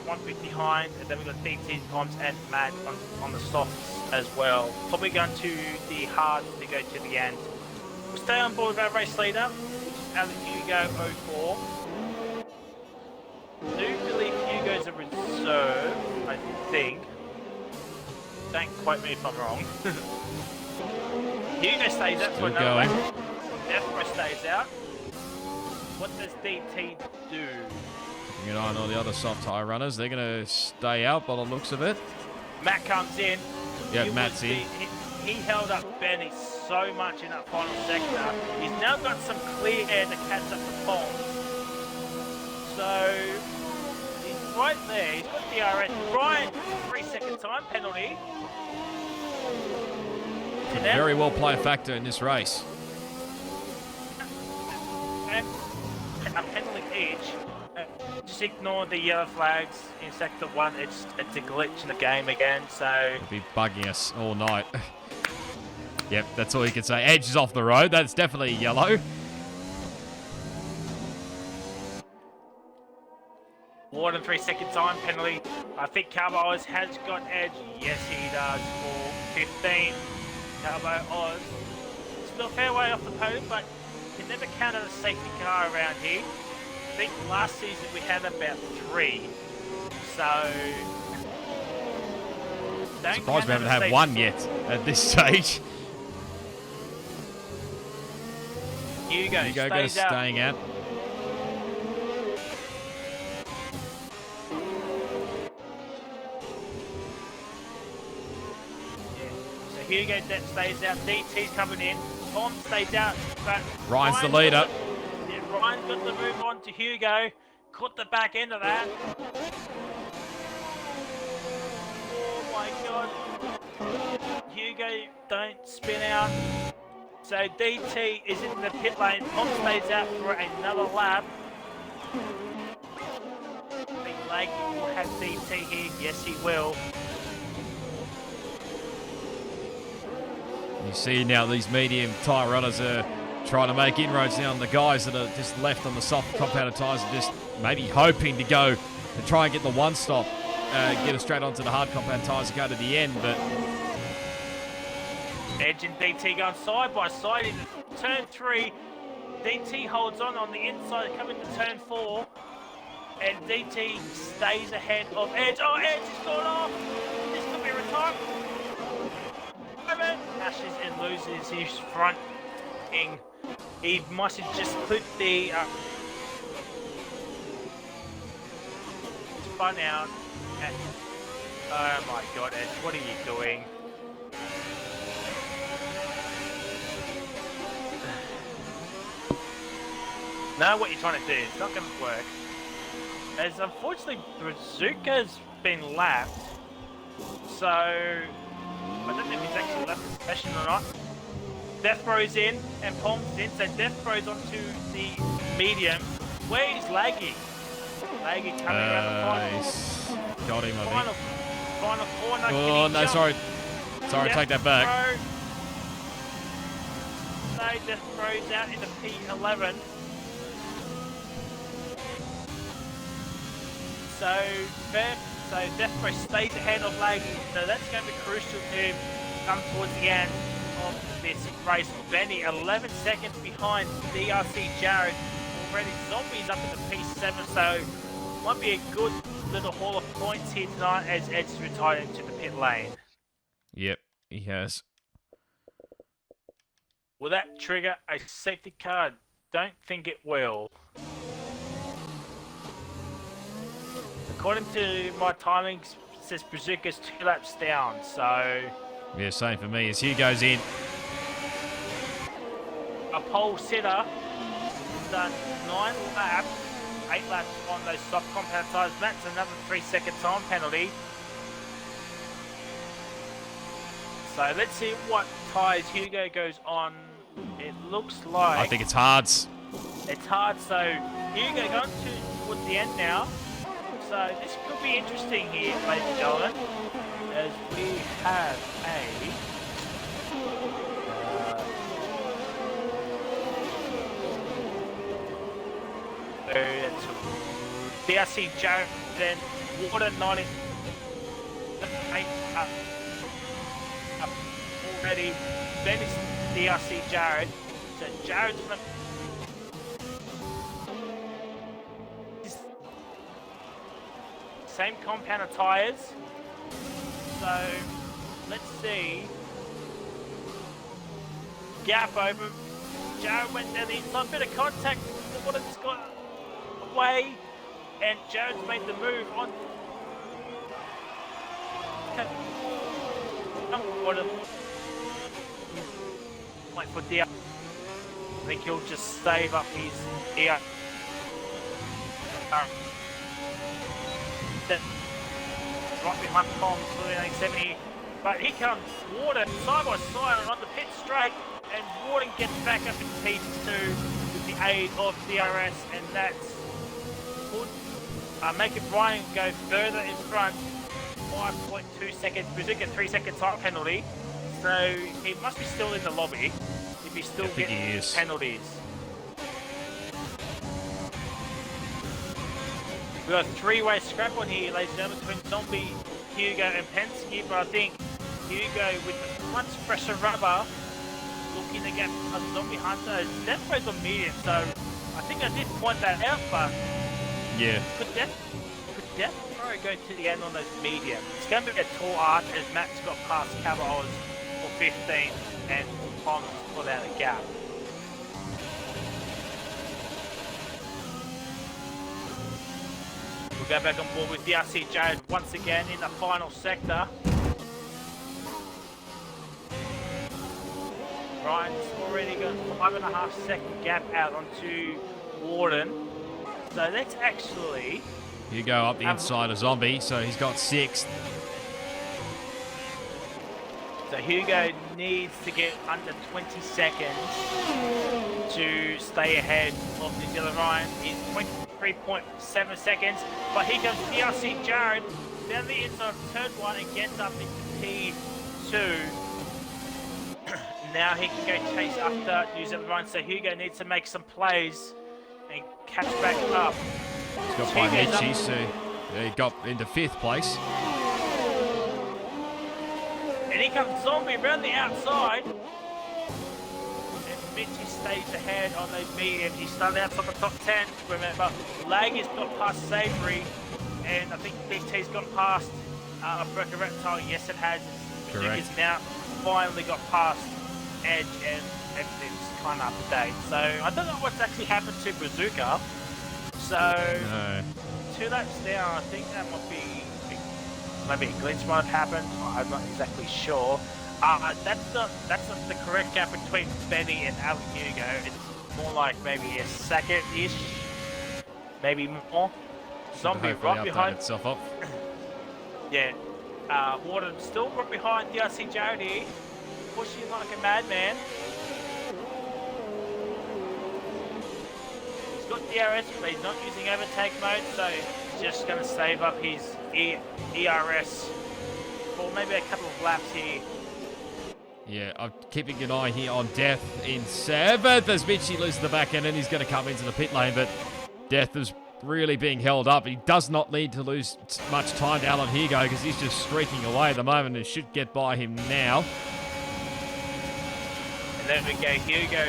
one bit behind, and then we've got DT Toms and Matt on the softs as well. Probably going to the hard to go to the end. We'll stay on board with our race leader, which is Alan Hugo 04. I do believe Hugo's a reserve, I think. Don't quote me if I'm wrong. Hugo stays out for Still another going. lap. Deathbro stays out. What does DT do? Keeping an eye on all the other soft tyre runners. They're going to stay out by the looks of it. Matt comes in. Yeah, Matt's in. He held up Benny so much in that final sector. He's now got some clear air to catch up to Pong. So he's right there. He's got DRS. Ryan, 3-second time penalty. Could very well play a factor in this race. And a penalty each. Just ignore the yellow flags in sector 1. It's a glitch in the game again. So It'll be bugging us all night. Yep, that's all you can say. Edge is off the road. That's definitely yellow. more than 3-second time penalty. I think Carbo Oz has got edge. Yes, he does for 15. Carbo Oz still a fair way off the podium, but can never count on a safety car around here. I think last season we had about 3. So surprised we haven't had one yet at this stage. Hugo goes staying out. So Hugo stays out. DT's coming in. Tom stays out, but Ryan's the leader. Ryan's got to move on to Hugo. Caught the back end of that. Oh my god. Hugo, don't spin out. So DT is in the pit lane. Tom stays out for another lap. Big Leg will have DT here. Yes, he will. You see now these medium tyre runners are trying to make inroads now, and the guys that are just left on the soft compounded tyres are just maybe hoping to go and try and get the one stop, get us straight onto the hard compound tyres and go to the end, but Edge and DT going side by side into turn 3. DT holds on the inside, coming to turn 4. And DT stays ahead of Edge. Oh, Edge is gone off. This could be retired. Ashes and loses his front wing. He must have just clipped the spun out. And, oh my god, Edge, what are you doing? Know what you're trying to do. It's not going to work. As unfortunately, Bazooka's been lapped. So I don't know if he's actually left the session or not. Death Bro's in and Pong's in. So Death Bro's onto the medium. Where is Laggy? Laggy coming around the final. Got him, I think. Final corner. Oh, no, sorry. Sorry, take that back. So Death Bro's out in the P11. So Death Bro stays ahead of Laggy, so that's going to be crucial to come towards the end of this race. Benny 11 seconds behind DRC Jared, already Zombies up in the P7, so might be a good little haul of points here tonight as Ed's retired into the pit lane. Yep, he has. Will that trigger a safety car? Don't think it will. According to my timings, it says Bazooka's 2 laps down, so... Yeah, same for me as Hugo's in. A pole sitter has done 9 laps, 8 laps on those soft compound tyres. That's another 3-second time penalty. So let's see what tyres Hugo goes on. It looks like... I think it's hards. It's hard, so Hugo going towards the end now. So this could be interesting here, ladies and gentlemen, as we have DRC Jared, then Water 90 up already. Then it's DRC Jared. So Jared's gonna same compound of tyres, so let's see. Gap over. Jared went down the inside, bit of contact. Warden's got away, and Jared's made the move on. Warden. Wait for the. I think he'll just save up his ear. Right behind Tom's for the 70. But here comes Warden side by side on the pit straight, and Warden gets back up in P2 with the aid of DRS, and that's could make it Brian go further in front. 5.2 seconds. Bazooka 3 second time penalty, so he must be still in the lobby if he's still getting penalties. We've got a three-way scrap on here, ladies and gentlemen, between Zombie, Hugo, and Penske, but I think Hugo with the much fresher rubber looking to get a Zombie Hunter. Death Ray's on medium, so I think I did point that out, but yeah. Could Death Ray go to the end on those medium? It's going to be a tall arch as Max got past Cabos for 15 and Tom's put out a gap. We'll go back on board with DRC Jared once again in the final sector. Ryan's already got 5.5 second gap out onto Warden. So let's actually... You go up the inside of Zombie, so he's got 6th. So Hugo needs to get under 20 seconds to stay ahead of New Zealand Ryan. He's 23.7 seconds, but here comes DRC Jared down the inside of turn 1 and gets up into P2. Now he can go chase after New Zealand Ryan, so Hugo needs to make some plays and catch back up. He's got by Mitchie, so he got into 5th place. And here comes Zombie around the outside. And Mitchie stays ahead on those mediums. He started outside the top 10. Remember, Lager's got past Savory, and I think BT's got past Broker Reptile. Yes, it has. Bazooka's now finally got past Edge, and everything's kind of up to date. So I don't know what's actually happened to Bazooka. So, No. 2 laps down, I think that might be, maybe a glitch might have happened. I'm not exactly sure. That's not the correct gap between Benny and Alan Hugo. It's more like maybe a second-ish, maybe more. Zombie right behind. Itself up. Yeah. Warden still right behind DRC Jared here, pushing like a madman. Got DRS, but he's not using overtake mode, so he's just going to save up his ERS for maybe a couple of laps here. Yeah, I'm keeping an eye here on Death in 7th as Mitchie loses the back end and he's going to come into the pit lane, but Death is really being held up. He does not need to lose much time to Alan Hugo because he's just streaking away at the moment and should get by him now. There we go, Hugo,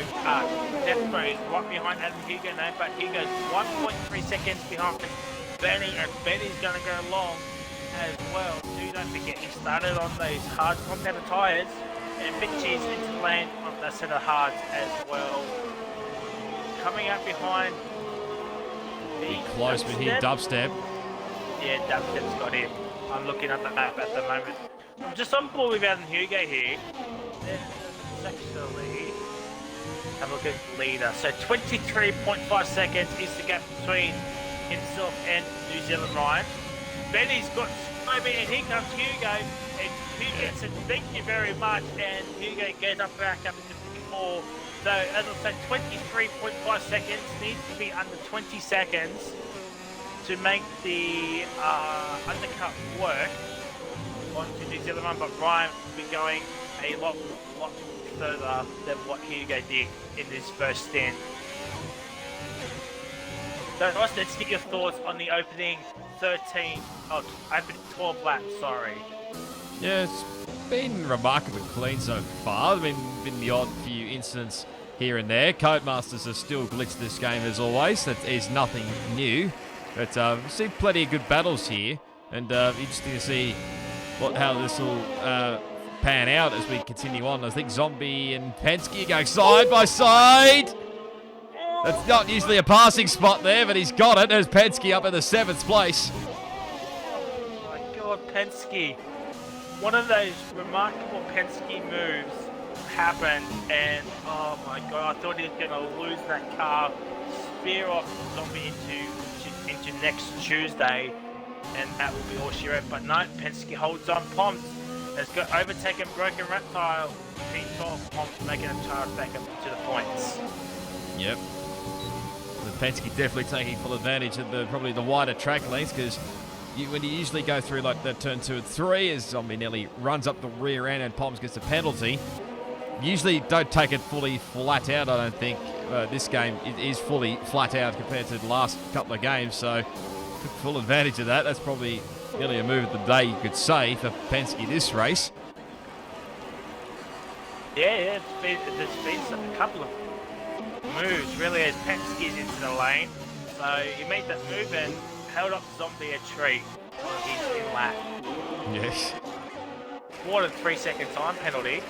Death Ray right behind Adam Hugo now, but Hugo's 1.3 seconds behind Benny, and Benny's going to go long as well. Don't forget, he started on those hard Commentator tyres, and Mitchie's into the lane on the set of hards as well. Coming up behind close with him, Dubstep. Yeah, Dubstep's got him. I'm looking at the map at the moment. I'm just on board with Adam Hugo here. Actually, have a look at leader. So 23.5 seconds is the gap between himself and New Zealand Ryan. Benny's got Smoby, and here comes Hugo, and Hugo said thank you very much, and Hugo gets up back up to 54. So as I said, 23.5 seconds, needs to be under 20 seconds to make the undercut work onto New Zealand Ryan, but Ryan will be going a lot further than what Hugo did in this first stint. So Ross, let's get your thoughts on the opening 12 laps, sorry. Yeah, it's been remarkably clean so far. I mean, been the odd few incidents here and there. Codemasters are still glitched this game as always. That is nothing new. But we've seen plenty of good battles here, and interesting to see how this will pan out as we continue on. I think Zombie and Penske are going side by side. That's not usually a passing spot there, but he's got it. There's Penske up in the 7th place. Oh my God, Penske. One of those remarkable Penske moves happened, and oh my God, I thought he was going to lose that car, spear off Zombie into next Tuesday, and that will be all she wrote. But no, Penske holds on. Poms has got overtaken Broken Reptile. P12, Poms making a charge back up to the points. Yep. The Penske definitely taking full advantage of probably the wider track lengths, because when you usually go through like that turn 2 and 3, as Zombie nearly runs up the rear end and Poms gets a penalty, usually don't take it fully flat out, I don't think. This game it is fully flat out compared to the last couple of games, so took full advantage of that. That's probably nearly a move of the day, you could say, for Penske this race. Yeah, there's been a couple of moves really as Penske's into the lane. So he made that move and held up Zombie a treat on his in lap. Yes. More than 3 second time penalty.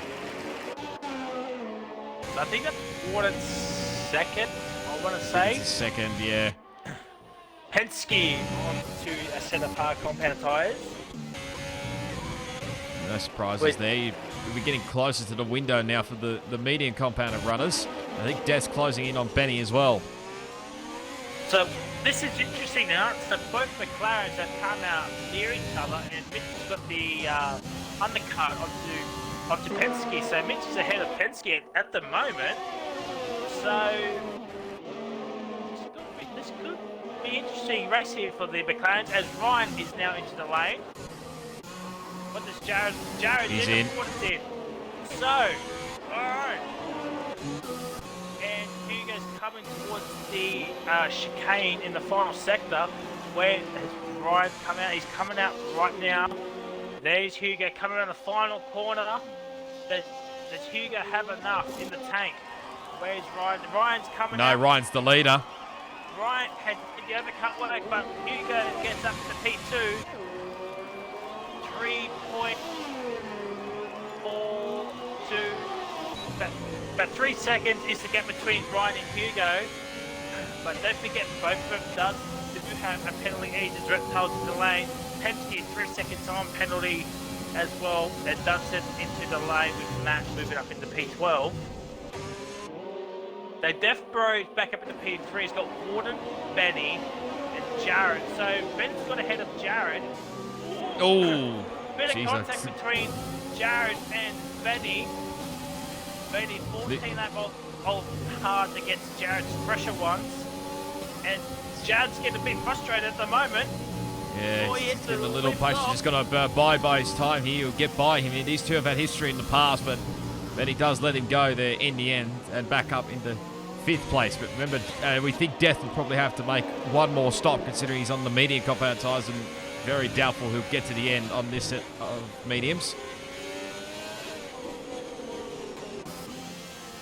So I think that's more than second, I want to say. It's a second, yeah. Penske on to a set of hard compound tyres. No surprises there. We're getting closer to the window now for the medium compounded runners. I think Death's closing in on Benny as well. So this is interesting now. So both McLarens have come out near each other, and Mitch has got the undercut onto Penske. So Mitch is ahead of Penske at the moment. So this could be interesting race here for the McLarens as Ryan is now into the lane. What does Jared He's in? in. What is it? So, alright. And Hugo's coming towards the chicane in the final sector. Where has Ryan come out? He's coming out right now. There's Hugo coming around the final corner. Does Hugo have enough in the tank? Where's Ryan? Ryan's coming out. No, Ryan's the leader. Ryan had the overcut work, but Hugo gets up to P2. 3.42. About 3 seconds is the gap between Ryan and Hugo. But don't forget, both of them do have a penalty each as Reptiles in the lane. Penske 3 second time penalty as well. That does it into the lane with Matt moving up into P12. So Death Bro back up into P3. He's got Warden, Benny, and Jared. So Ben's got ahead of Jared. Oh, Bit of contact between Jared and Benny. Benny 14 lap off hard against Jared's fresher ones. And Jared's getting a bit frustrated at the moment. Yeah, he's getting a little patient. He's got to abide by his time here. He'll get by him. These two have had history in the past, but Benny does let him go there in the end and back up into 5th place. But remember, we think Death will probably have to make one more stop considering he's on the medium compound tyres, and very doubtful he'll get to the end on this set of mediums.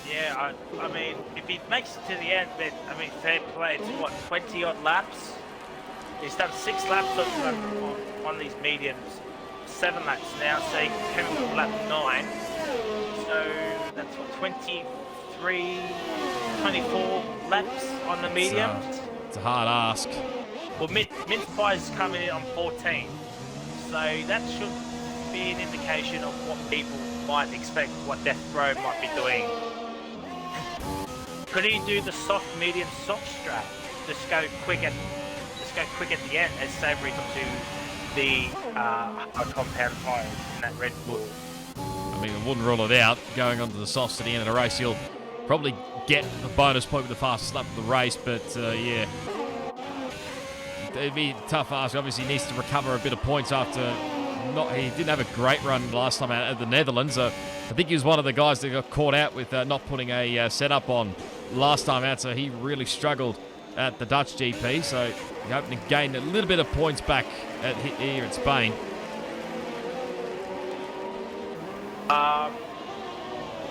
Yeah, I mean, if he makes it to the end, then, I mean, fair play. It's what, 20 odd laps? He's done 6 laps on these mediums, 7 laps now, so he can come lap 9. So that's what, 23, 24 laps on the mediums. It's a hard ask. Well, Mince Pie's coming in on 14, so that should be an indication of what people might expect, what Death Bro might be doing. Could he do the soft, medium, soft strap? Just go quick at the end as Savory's onto the compound tyres in that Red Bull. I mean, I wouldn't rule it out. Going onto the softs at the end of the race, he'll probably get the bonus point with the fastest lap of the race, but yeah. It'd be a tough ask. Obviously, he needs to recover a bit of points after he didn't have a great run last time out at the Netherlands. I think he was one of the guys that got caught out with not putting a setup on last time out, so he really struggled at the Dutch GP. So he's hoping to gain a little bit of points back here at Spain.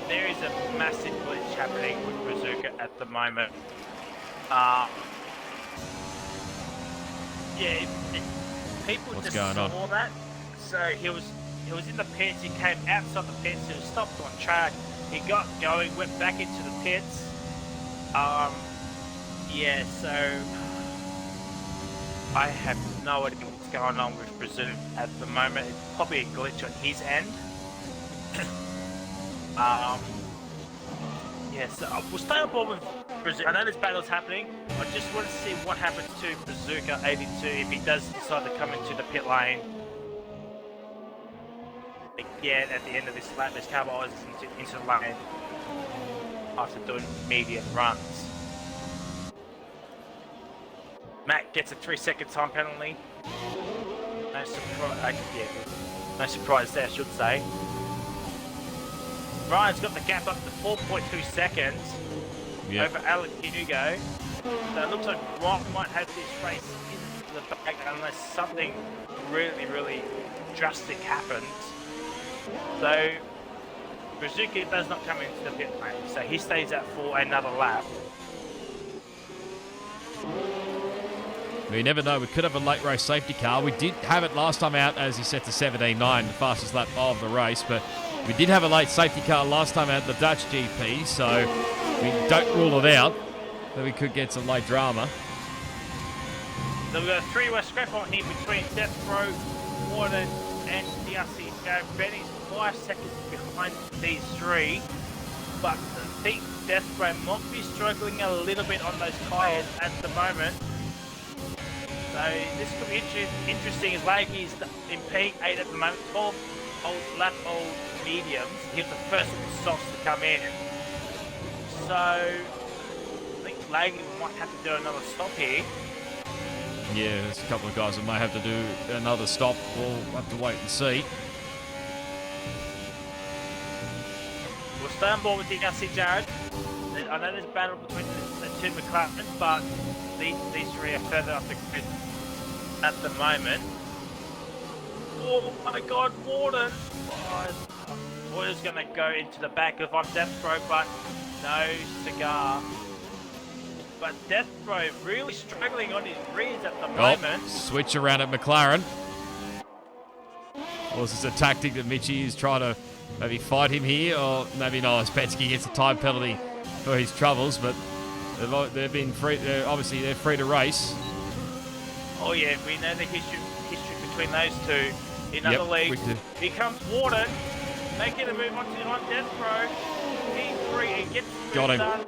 There is a massive glitch happening with Bazooka at the moment. Yeah, people What's just going saw on? that. So he was He was in the pits. He came outside the pits. He was stopped on track. He got going, went back into the pits. Yeah, so I have no idea what's going on with Brazil at the moment. It's probably a glitch on his end. Yeah, so we'll stay on board with Brazil. I know this battle's happening. I just want to see what happens to Bazooka 82 if he does decide to come into the pit lane. Again, at the end of this lap, there's carburizers into the lane after doing medium runs. Matt gets a 3-second time penalty. No surprise. No surprise there, I should say. Ryan's got the gap up to 4.2 seconds over Alex Hugo. So it looks like Ryan might have this race in the bag unless something really, really drastic happens. So Bazooka does not come into the pit lane, so he stays out for another lap. You never know, we could have a late race safety car. We did have it last time out as he set to 17.9, the fastest lap of the race, but we did have a late safety car last time out the Dutch GP, so we don't rule it out that we could get some late drama. So we've got a three-way scrap on here between Death Row, Warden and DRC Joe. Benny's 5 seconds behind these three, but I think Death Row might be struggling a little bit on those tyres at the moment. So this could be interesting as Laggy's in P8 at the moment, 12 lap-old mediums. He's the first of the softs to come in. So I think Laggy might have to do another stop here. Yeah, there's a couple of guys that may have to do another stop. We'll have to wait and see. We'll stay on board with DRC Jared. I know there's a battle between the two McLarens, but these three are further up the grid at the moment. Oh my god, Warden! Warden's going to go into the back if I'm Death Row, but no cigar. But Death Row really struggling on his rears at the moment. Switch around at McLaren. Or is this a tactic that Mitchie is trying to maybe fight him here? Or maybe not, Penske gets a time penalty for his troubles, but they've been free. Obviously, they're free to race. Oh yeah, we know the history between those two in other leagues. Here comes Warden, making a move on Death Row. P3 and gets got him. Done,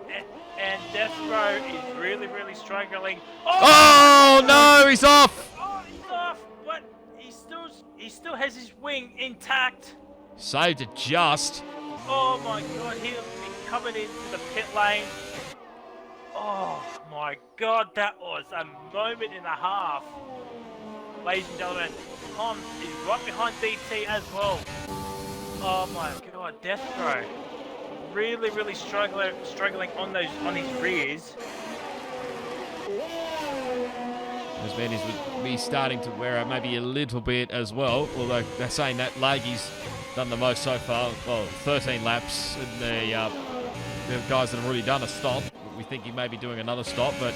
and Death Row is really, really struggling. Oh no, he's off! Oh, he's off, but he still has his wing intact. Saved it just. Oh my god, he'll be coming into the pit lane. Oh my god, that was a moment and a half. Ladies and gentlemen, Tom is right behind DT as well. Oh my god, Death Row. Really, really struggling on his rears. As man is with me starting to wear out maybe a little bit as well, although they're saying that Laggy's done the most so far. Well, 13 laps, and the guys that have already done a stop. We think he may be doing another stop, but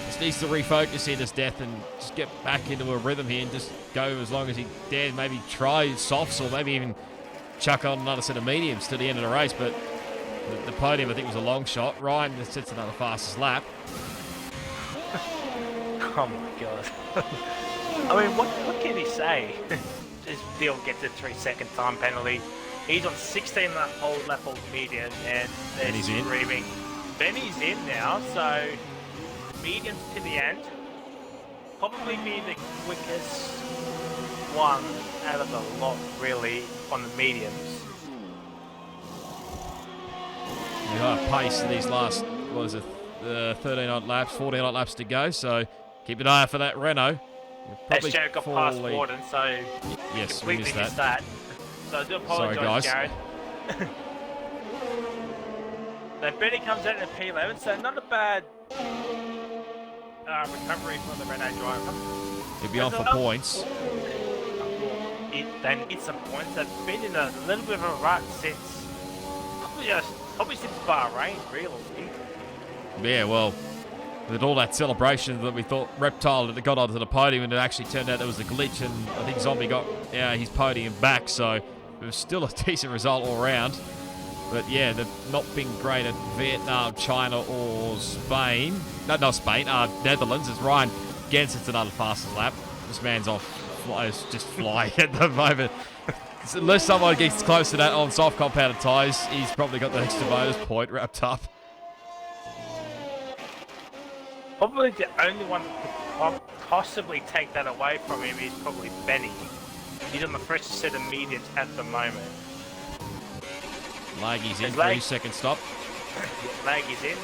just needs to refocus here, this Death, and just get back into a rhythm here and just go as long as he dares. Maybe try softs or maybe even chuck on another set of mediums to the end of the race, but the podium I think was a long shot. Ryan sets another fastest lap. Oh my god. I mean, what can he say? This deal gets a 3-second time penalty. He's on 16 lap old medium, and they're screaming. Benny's in now, so mediums to the end. Probably be the quickest one out of the lot, really, on the mediums. You got pace in these last, 13 odd laps, 14 odd laps to go, so keep an eye out for that Renault. As Jared got past Warden, so yes, completely missed that. So I do apologise, Jared. So Benny comes out in a P11, so not a bad recovery for the Renault driver. He'll be on for points. They need some points. They've been in a little bit of a rut since probably since Bahrain, really. Yeah, well, With all that celebration that we thought Reptile had got onto the podium, and it actually turned out there was a glitch, and I think Zombie got his podium back, so it was still a decent result all round. But yeah, they've not been great at Vietnam, China, or Spain. No, not Spain, Netherlands. It's Ryan Genson's another fastest lap. This man's just flying at the moment. Unless someone gets close to that on soft compounded tyres, he's probably got the extra bonus point wrapped up. Probably the only one that could possibly take that away from him is probably Benny. He's on the fresh set of mediums at the moment. Laggy's in for his second stop. Laggy's in.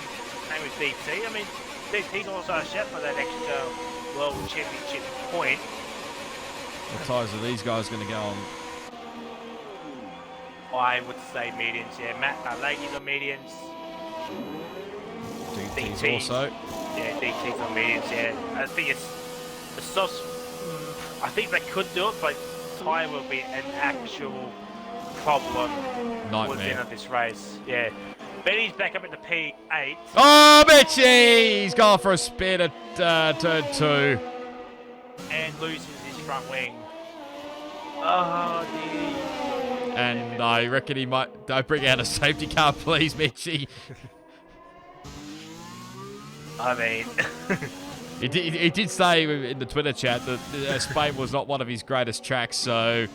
Same with DT. I mean, DT's also a chef for that extra World Championship point. What tyres are these guys going to go on? I would say mediums, yeah. Laggy's on mediums. DT's also. Yeah, DT's on mediums, yeah. I think it's the softs. I think they could do it, but tyre will be an actual problem within of this race. Yeah. Benny's back up in the P8. Oh, Mitchie! He's gone for a spin at turn 2. And loses his front wing. Oh, dear. And I reckon he might... Don't bring out a safety car, please, Mitchie. I mean... He did say in the Twitter chat that Spain was not one of his greatest tracks, so...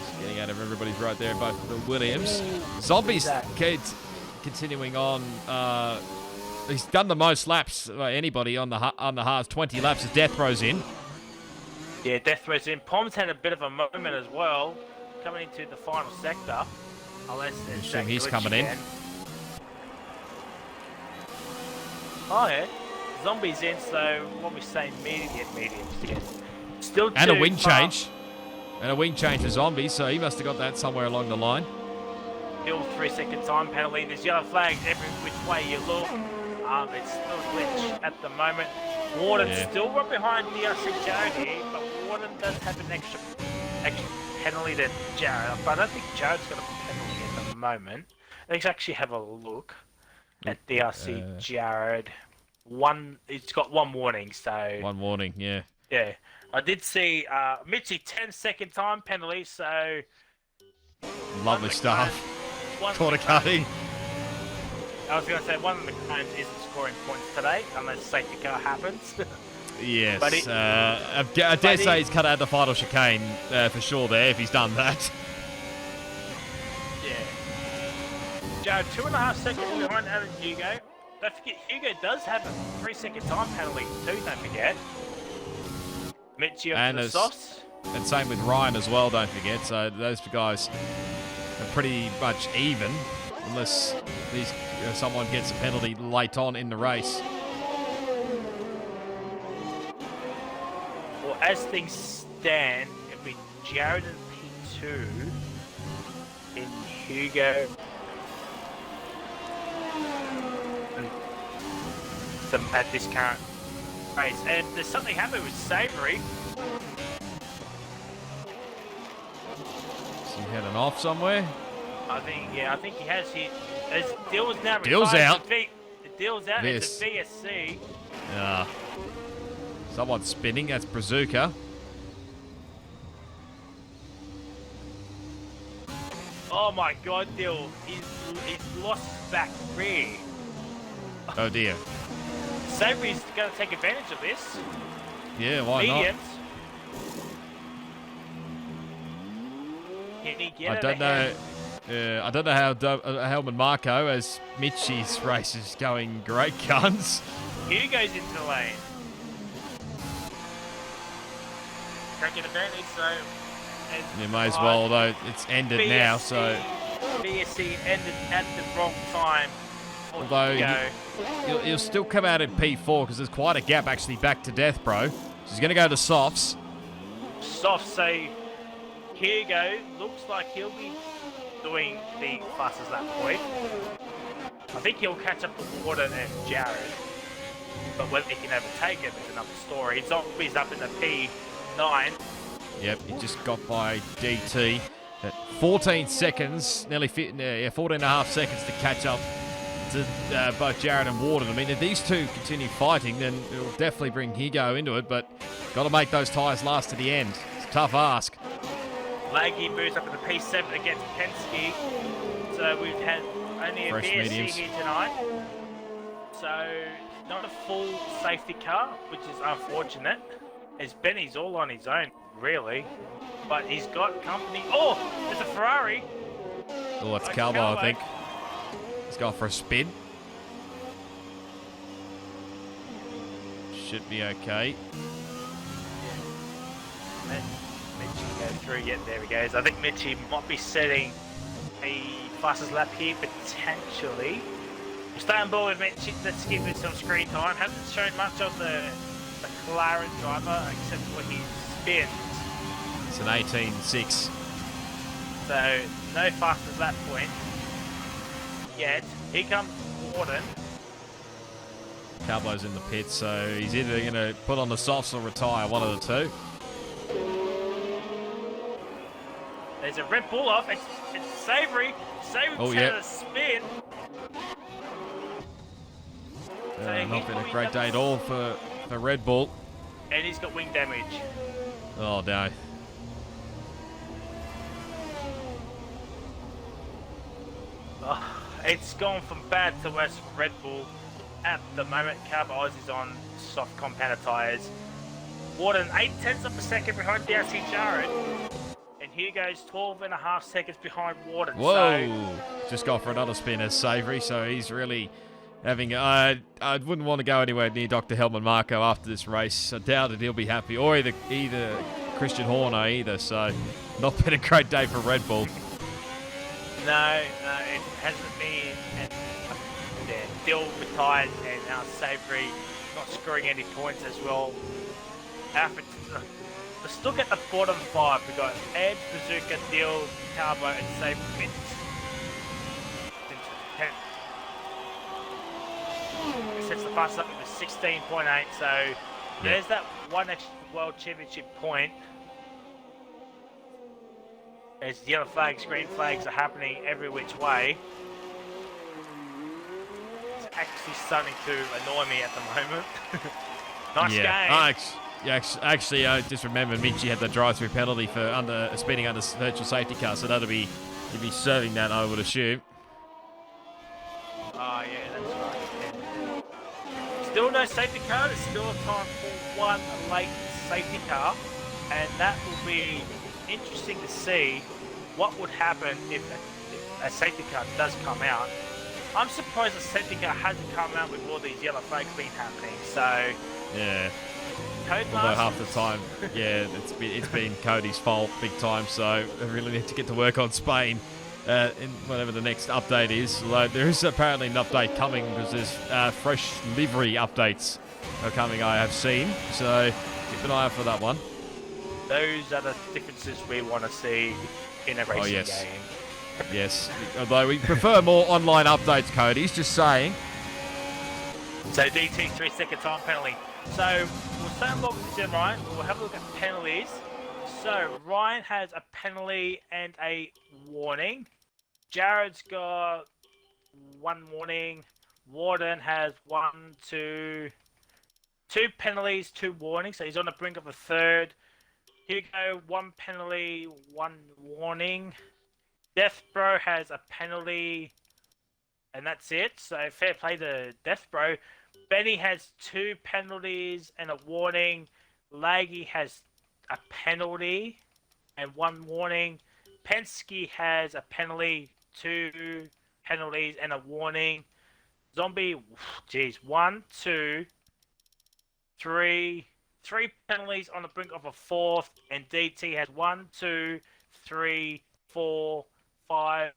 Just getting out of everybody's right there, both the Williams. Zombies continuing on. He's done the most laps by anybody on the halves, 20 laps as Death Row's in. Yeah, Death Row's in. Pom's had a bit of a moment as well, coming into the final sector. Unless he's coming in. Oh yeah, Zombie's in, so what we say, mediums again. Still and a wing change. And a wing change for Zombie, so he must have got that somewhere along the line. Still 3-second time penalty. There's yellow flags every which way you look. It's still a glitch at the moment. Warden's still right behind DRC Jared here, but Warden does have an extra penalty than Jared. But I don't think Jared's got a penalty at the moment. Let's actually have a look at DRC Jared. It's got one warning, so... One warning, yeah. Yeah. I did see Mitchie 10-second time penalty, so... Lovely stuff. Quarter cutting. I was going to say, one of the cones isn't scoring points today, unless safety car happens. Yes. I dare say he's cut out the final chicane for sure there, if he's done that. Yeah. Jared, 2.5 seconds behind Adam Hugo. Don't forget, Hugo does have a 3-second time penalty too, don't forget. Mitchie on the softs. And same with Ryan as well, don't forget. So those guys are pretty much even, unless someone gets a penalty late on in the race. Well, as things stand, it'll be Jared in P2 in Hugo. At this current race. And there's something happened with Savory. Has he had an off somewhere? I think he has. As Dill's now retired. Dill's out. Dill's out. It's a VSC. Someone's spinning. That's Brazuca. Oh my God, Dill. He's lost his back rear. Oh dear. Savory's going to take advantage of this. Yeah, why Mediums. not? I don't know how Helman Marco, as Mitchie's race is going great guns. Hugo's into the lane. Cracking advantage, so... You may as well, though it's ended now, so... VSC ended at the wrong time. Although he'll still come out in P4 because there's quite a gap actually back to Death Bro. So he's going to go to softs. Softs, so Hugo looks like he'll be doing the fastest lap point. I think he'll catch up to Warden and Jared. But whether he can overtake him is another story. He's up in the P9. Yep, he just got by DT. At 14 seconds, nearly 14 and a half seconds to catch up to both Jared and Warden. I mean, if these two continue fighting, then it'll definitely bring Higo into it, but got to make those tyres last to the end. It's a tough ask. Laggy moves up in the P7 against Penske. So we've had only a Fresh VSC mediums here tonight. So not a full safety car, which is unfortunate. As Benny's all on his own, really. But he's got company. Oh, there's a Ferrari. Oh, that's Calvo, I think. He's going for a spin. Should be okay. Mitchie go through. Yeah, there he goes. I think Mitchie might be setting a fastest lap here, potentially. We'll stay on board with Mitchie. Let's give him some screen time. Hasn't shown much of the McLaren driver except for his spins. It's an 18.6. So, no fastest lap point yet. Here comes Warden. Cablo's in the pit, so he's either going to put on the softs or retire, one of the two. There's a Red Bull off. It's Savory. Savory's had a spin. Not been a great day at all for Red Bull. And he's got wing damage. Oh, no. Oh, it's gone from bad to worse for Red Bull at the moment. Carbo is on soft compounder tyres. Warden 0.8 of a second behind DRC Jared. And here goes 12.5 seconds behind Warden. Whoa! So, just got for another spin as Savory, so he's really having... I wouldn't want to go anywhere near Dr. Helmut Marko after this race. I doubt it he'll be happy. Or either Christian Horner either, so not been a great day for Red Bull. No, it hasn't been. And Dill retired, and now Savory not scoring any points as well. Let's look at the bottom five. We've got Edge, Bazooka, Dill, Carbo, and Savory. Sets the fast up with 16.8, so there's that one extra World Championship point. As yellow flags, green flags are happening every which way. It's actually starting to annoy me at the moment. Nice game. Actually, I just remembered Mitchie had the drive-through penalty for speeding under virtual safety car, so he'd be serving that, I would assume. Oh yeah, that's right. Yeah. Still no safety car. There's still time for one late safety car, and that will be interesting to see what would happen if a safety car does come out. I'm surprised the safety car hasn't come out with all these yellow flags been happening. So yeah, Codemasters, although half the time, yeah, it's been Cody's fault big time. So they really need to get to work on Spain in whatever the next update is. Although there is apparently an update coming because there's fresh livery updates are coming. I have seen, so keep an eye out for that one. Those are the differences we want to see in a racing game. Yes, although we prefer more online updates, Cody's just saying. So DT 3-second time penalty. So we'll stay on board with this, Ryan. We'll have a look at penalties. So Ryan has a penalty and a warning. Jared's got one warning. Warden has two penalties, 2 warnings. So he's on the brink of a third. Hugo, 1 penalty, 1 warning. Death Bro has a penalty, and that's it. So fair play to Death Bro. Benny has 2 penalties and a warning. Laggy has a penalty and 1 warning. Penske has a penalty, 2 penalties and a warning. Zombie, geez, 1, 2, 3 penalties on the brink of a 4th, and DT has 1, 2, 3, 4, 5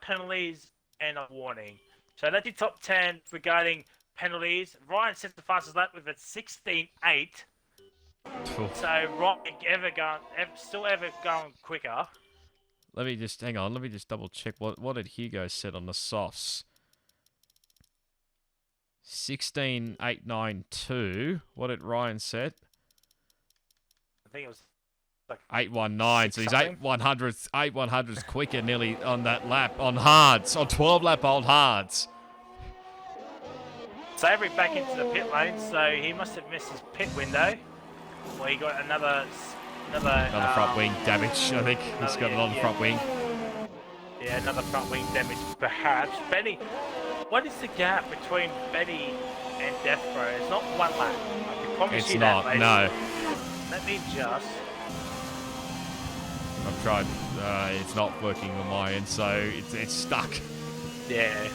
penalties and a warning. So that's the top 10 regarding penalties. Ryan sets the fastest lap with a 16.8. So Ryan still ever going quicker. Let me just hang on. Let me just double check what did Hugo set on the softs. 16.892. What did Ryan set? I think it was Like 8:19. So he's something. 8:100s quicker nearly on that lap on hards, on 12-lap-old hards. Savory back into the pit lane, so he must have missed his pit window. Well, he got another front wing damage, I think. He's got another front wing. Yeah, another front wing damage, perhaps. Benny, what is the gap between Benny and Death Row? It's not 1 lap. I can promise It's you not, that, no. Let me just. I've tried. It's not working on my end, so it's stuck. Yeah.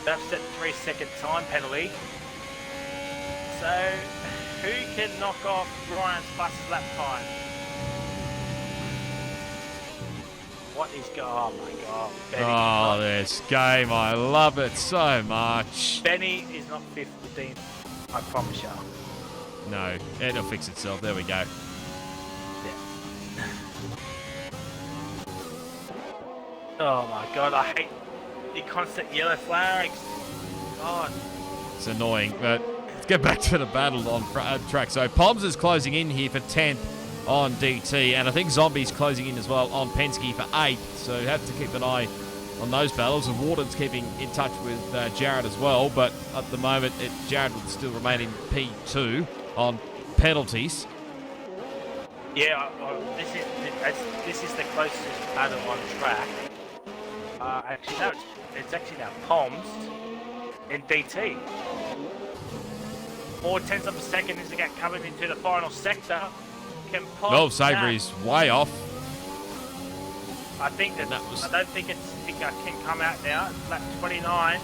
That's that 3-second time penalty. So, who can knock off Ryan's fastest lap time? What is going on? Oh my god. Benny This game, I love it so much. Benny is not 15th, I promise you. No, it'll fix itself. There we go. Yeah. Oh my god, I hate the constant yellow flags. God. It's annoying, but let's get back to the battle on track. So Poms is closing in here for 10th on DT, and I think Zombie's closing in as well on Penske for 8th. So you have to keep an eye on those battles. And Warden's keeping in touch with Jared as well, but at the moment, Jared will still remain in P2 on penalties. Yeah, this is the closest battle on track. Actually, no, it's actually now Poms in DT. 0.4 of a second as they get coming into the final sector. Can Poms Savory's way off. I think that was. I don't think it can come out now. It's lap 29.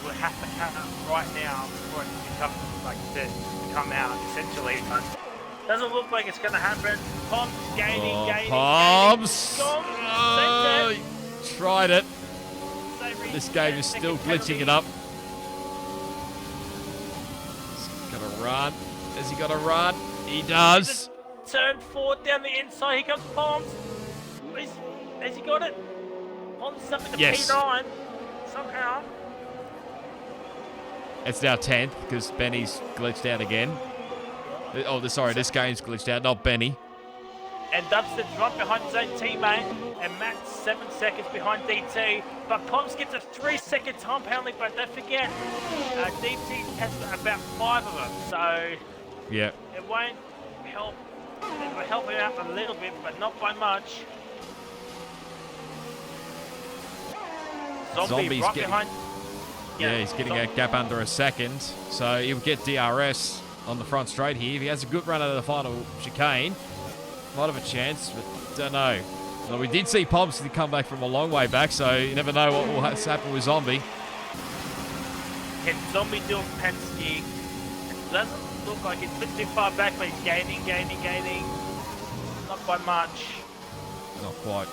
We'll have to come out right now for it to come to come out essentially. But doesn't look like it's going to happen. Poms gaining. Poms! Gaining. Tried it. Savory This game is still glitching it up. He's got to run. Has he got to run? He does. Turn 4 down the inside. Here comes Poms. Has he got it? Poms up in the P9 somehow. It's now 10th because Benny's glitched out again. Oh, sorry, this game's glitched out, not Benny. And Dubsted's right behind his own teammate, and Matt's 7 seconds behind DT. But Poms gets a 3-second time penalty, but don't forget, DT has about 5 of them, so yeah, it won't help. It will help him out a little bit, but not by much. Zombie's right behind. Yeah, he's getting a gap under a second, so he'll get DRS on the front straight here. If he has a good run out of the final chicane, might have a chance, but don't know. Well, we did see Poms come back from a long way back, so you never know what will happen with Zombie. Can Zombie do a Penske? It doesn't look like it's a bit too far back, but he's gaining. Not by much. Not quite.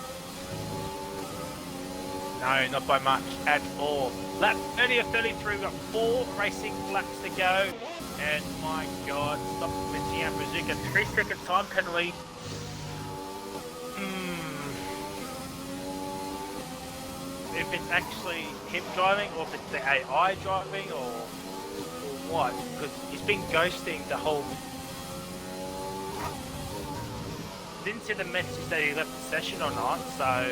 No, not by much at all. Lap 30 of 33, we've got 4 racing laps to go. And my god, stop mentioning out Bazooka. 3-second time penalty. If it's actually him driving, or if it's the AI driving, or what? Because he's been ghosting the whole. Didn't see the message that he left the session or not, so.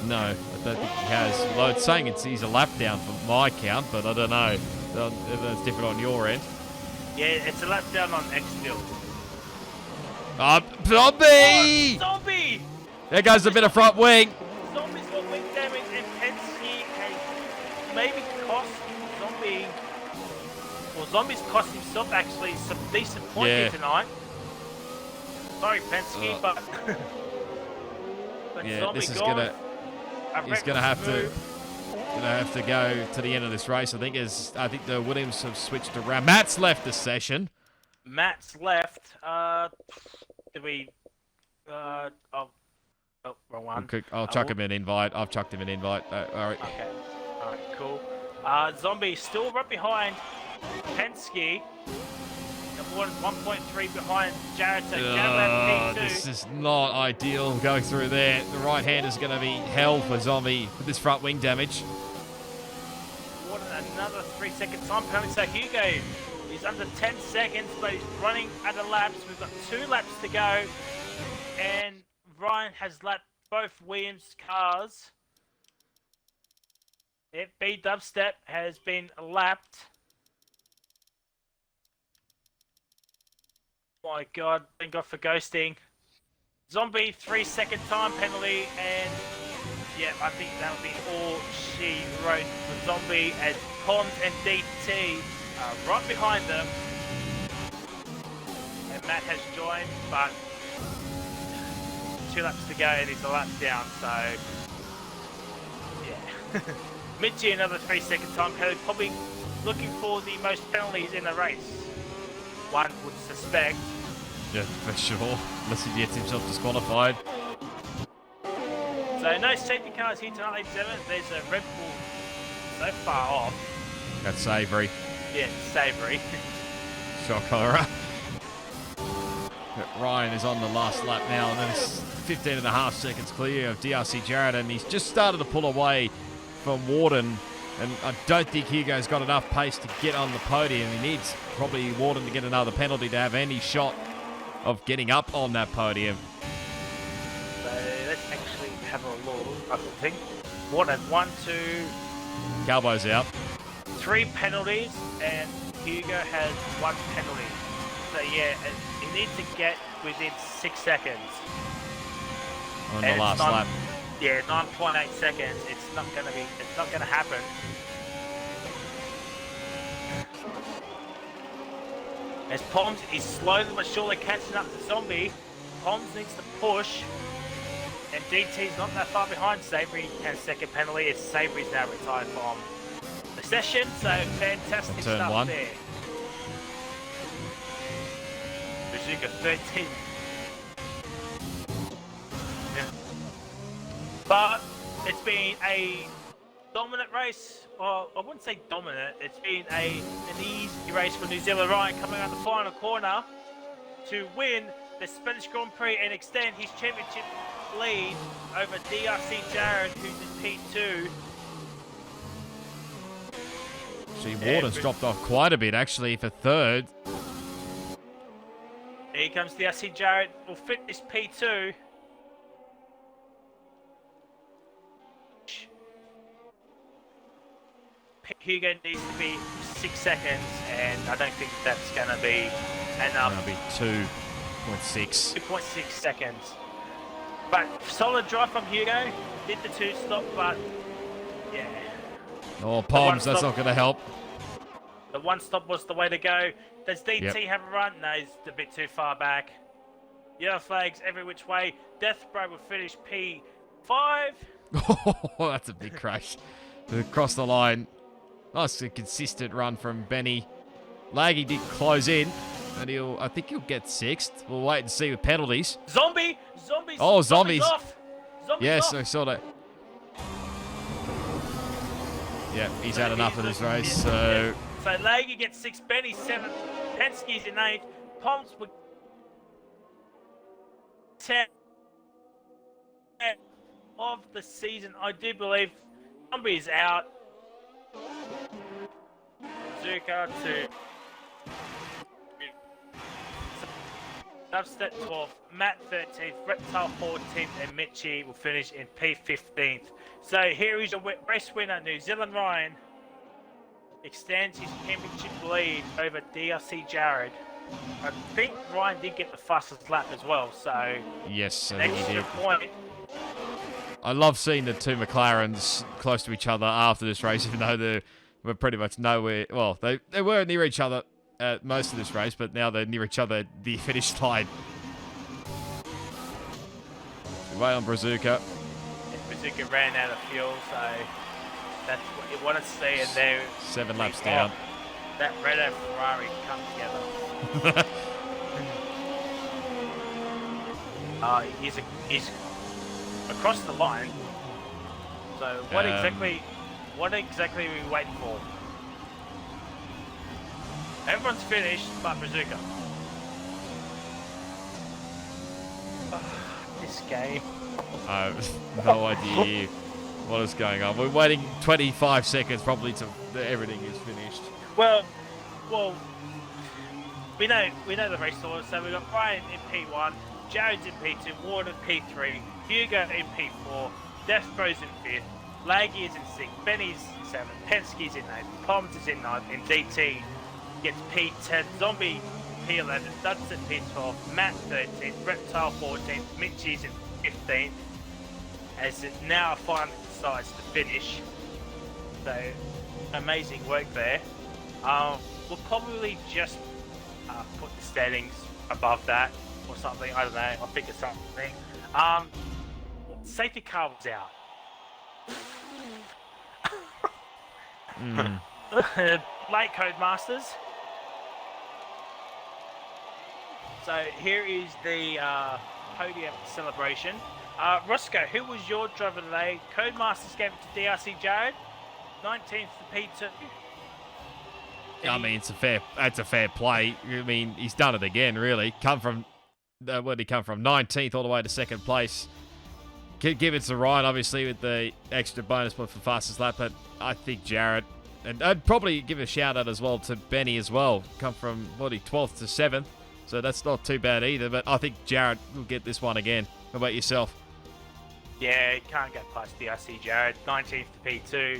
No, I don't think he has. Although it's saying he's a lap down for my count, but I don't know if that's different on your end. Yeah, it's a lap down on Xfield. Zombie! Oh, Zombie! There goes a bit of front wing. Zombie's got wing damage, and Penske has maybe cost Zombie. Well, Zombie's cost himself actually some decent points here tonight. Sorry, Penske, but. Yeah, Zombie this is gone. He's gonna have to go to the end of this race. I think the Williams have switched around. Matt's left the session. Matt's left. Did we? Oh, wrong one. I'll chuck him an invite. I've chucked him an invite. All right. Okay. All right. Cool. Zombie still right behind Penske. Warden's 1.3 behind Jared. So Jared P2. This is not ideal going through there. The right hand is going to be hell for Zombie with this front wing damage. Warden another 3-second time penalty. So Hugo He's under 10 seconds, but he's running out of laps. We've got 2 laps to go. And Ryan has lapped both Williams' cars. B Dubstep has been lapped. Oh my God, thank God for ghosting. Zombie 3-second time penalty, and yeah, I think that'll be all she wrote for Zombie, as Pond and DT are right behind them. And Matt has joined, but 2 laps to go and he's a lap down, so yeah. Mitchie another 3-second time penalty, probably looking for the most penalties in the race, one would suspect. Yeah, for sure. Unless he gets himself disqualified. So no safety cars here tonight, 7. There's a Red Bull so far off. That's savoury. Yeah, savoury. Shock horror. But Ryan is on the last lap now, and then it's 15.5 seconds clear of DRC Jarrett, and he's just started to pull away from Warden. And I don't think Hugo's got enough pace to get on the podium. He needs probably Warden to get another penalty to have any shot of getting up on that podium. So let's actually have a look. I think Warden 1, 2, Calbo's out. 3 penalties, and Hugo has 1 penalty. So yeah, he needs to get within 6 seconds. On the last lap. Yeah, 9.8 seconds. It's not gonna happen. As Poms is slowly but surely catching up to Zombie. Poms needs to push. And DT's not that far behind. Savory has 2nd penalty. It's Savory's now retired from the session. So fantastic stuff 1. there. Bazooka 13. Yeah. But it's been a dominant race. Well, I wouldn't say dominant. It's been an easy race for New Zealand. Ryan coming out the final corner to win the Spanish Grand Prix and extend his championship lead over DRC Jared, who's in P2. See, Warden's dropped off quite a bit, actually, for 3rd. Here comes DRC Jared. Will finish P2. Hugo needs to be 6 seconds, and I don't think that's going to be enough. That'll be 2.6. 2.6 seconds. But solid drive from Hugo. Did the 2-stop, but yeah. Oh, Palms, that's not going to help. The 1-stop was the way to go. Does DT have a run? No, he's a bit too far back. Yellow flags every which way. Deathbro will finish P5. Oh, that's a big crash. Across the line. Nice and consistent run from Benny. Laggy did close in, and I think he'll get 6th. We'll wait and see with penalties. Zombie's Zombies. off. Zombie's Yes, off. I saw that. Yeah, he's had enough of this race, so... So Laggy gets 6, Benny 7, Penske's in 8, Poms with 10 of the season. I do believe Zombie is out. Zuka to Dubstep 12th, Matt 13th, Reptile 14th, and Mitchie will finish in P15th. So here is your race winner, New Zealand Ryan. Extends his championship lead over DRC Jared. I think Ryan did get the fastest lap as well, so yes, an I think he extra did. point. I love seeing the 2 McLarens close to each other after this race, even though they were pretty much nowhere. Well, they were near each other at most of this race, but now they're near each other at the finish line. Way on Brazuca. Bazooka ran out of fuel, so that's what you want to see. And there, 7 laps down. That Renault Ferrari come together. He's across the line. So what exactly are we waiting for? Everyone's finished, but Brazuca. This game. I have no idea what is going on. We're waiting 25 seconds probably till everything is finished. Well, well, we know the race order. So we got Ryan in P1, Jared's in P2, Ward in P3, Hugo in P4, Death Bros in 5th, Laggy is in 6th, Benny's in 7th, Penske's in 8th, Poms is in 9th, and DT gets P10, Zombie P11, Dudson P12, Matt 13th, Reptile 14th, Mitchie's in 15th, as it now finally decides to finish. So, amazing work there. We'll probably just put the standings above that or something. I don't know. I'll think of something. Safety car was out. Late Codemasters. So here is the podium celebration. Roscoe, who was your driver today? Codemasters gave it to DRC Jared. 19th to P2. I mean, that's a fair play. I mean, he's done it again, really. Where did he come from? 19th all the way to second place. Give it to Ryan, obviously, with the extra bonus point for fastest lap, but I think Jared, and I'd probably give a shout out as well to Benny as well. Come from, 12th to 7th, so that's not too bad either, but I think Jared will get this one again. How about yourself? Yeah, you can't get past DRC Jared. 19th to P2.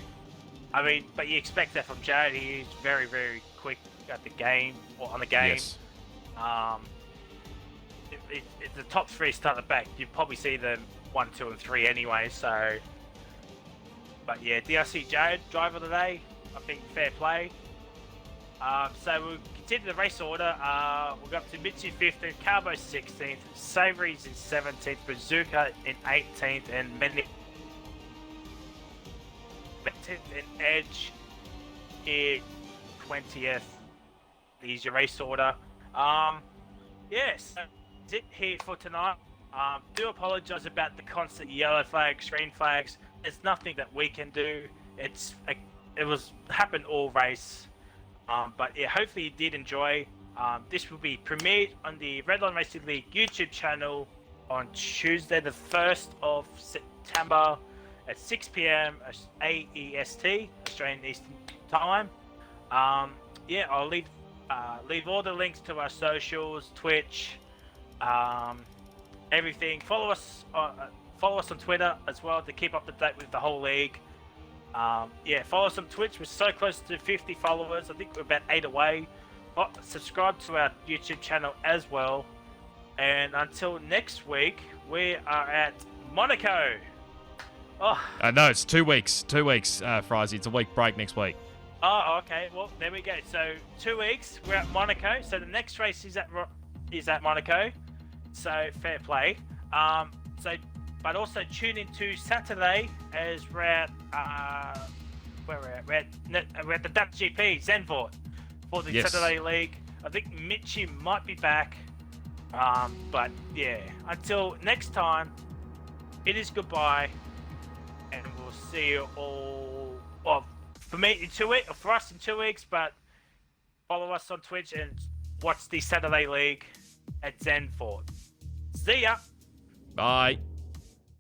I mean, but you expect that from Jared. He is very, very quick at the game, or on the game. Yes. If the top three start at the back, you'd probably see them 1, 2, and 3 anyway. So, but yeah, DRC Jared, driver today. I think fair play. So we'll continue the race order. We'll go up to Mitchie 15th, Carbo 16th, Savory's in 17th, Bazooka in 18th, and Mendy and Edge in 20th. Here's your race order. Yes, that's it here for tonight. Do apologise about the constant yellow flags, green flags. There's nothing that we can do. It was happened all race. But yeah, hopefully you did enjoy. This will be premiered on the Redline Racing League YouTube channel on Tuesday, the 1st of September at 6 p.m. AEST, Australian Eastern Time. Yeah, I'll leave all the links to our socials, Twitch, everything. Follow us on Twitter as well to keep up to date with the whole league. Yeah, follow us on Twitch. We're so close to 50 followers. I think we're about 8 away. Subscribe to our YouTube channel as well. And until next week, we are at Monaco. Oh. No, it's 2 weeks. 2 weeks, Frizy. It's a week break next week. Oh, okay. Well, there we go. So 2 weeks, we're at Monaco. So the next race is at Monaco. So fair play. But also tune into Saturday as we're at where we're at the Dutch GP Zandvoort for the Saturday League. I think Mitchie might be back. But yeah, until next time, it is goodbye, and we'll see you all. Well, for me in 2 weeks, for us in 2 weeks. But follow us on Twitch and watch the Saturday League at Zandvoort. See ya. Bye.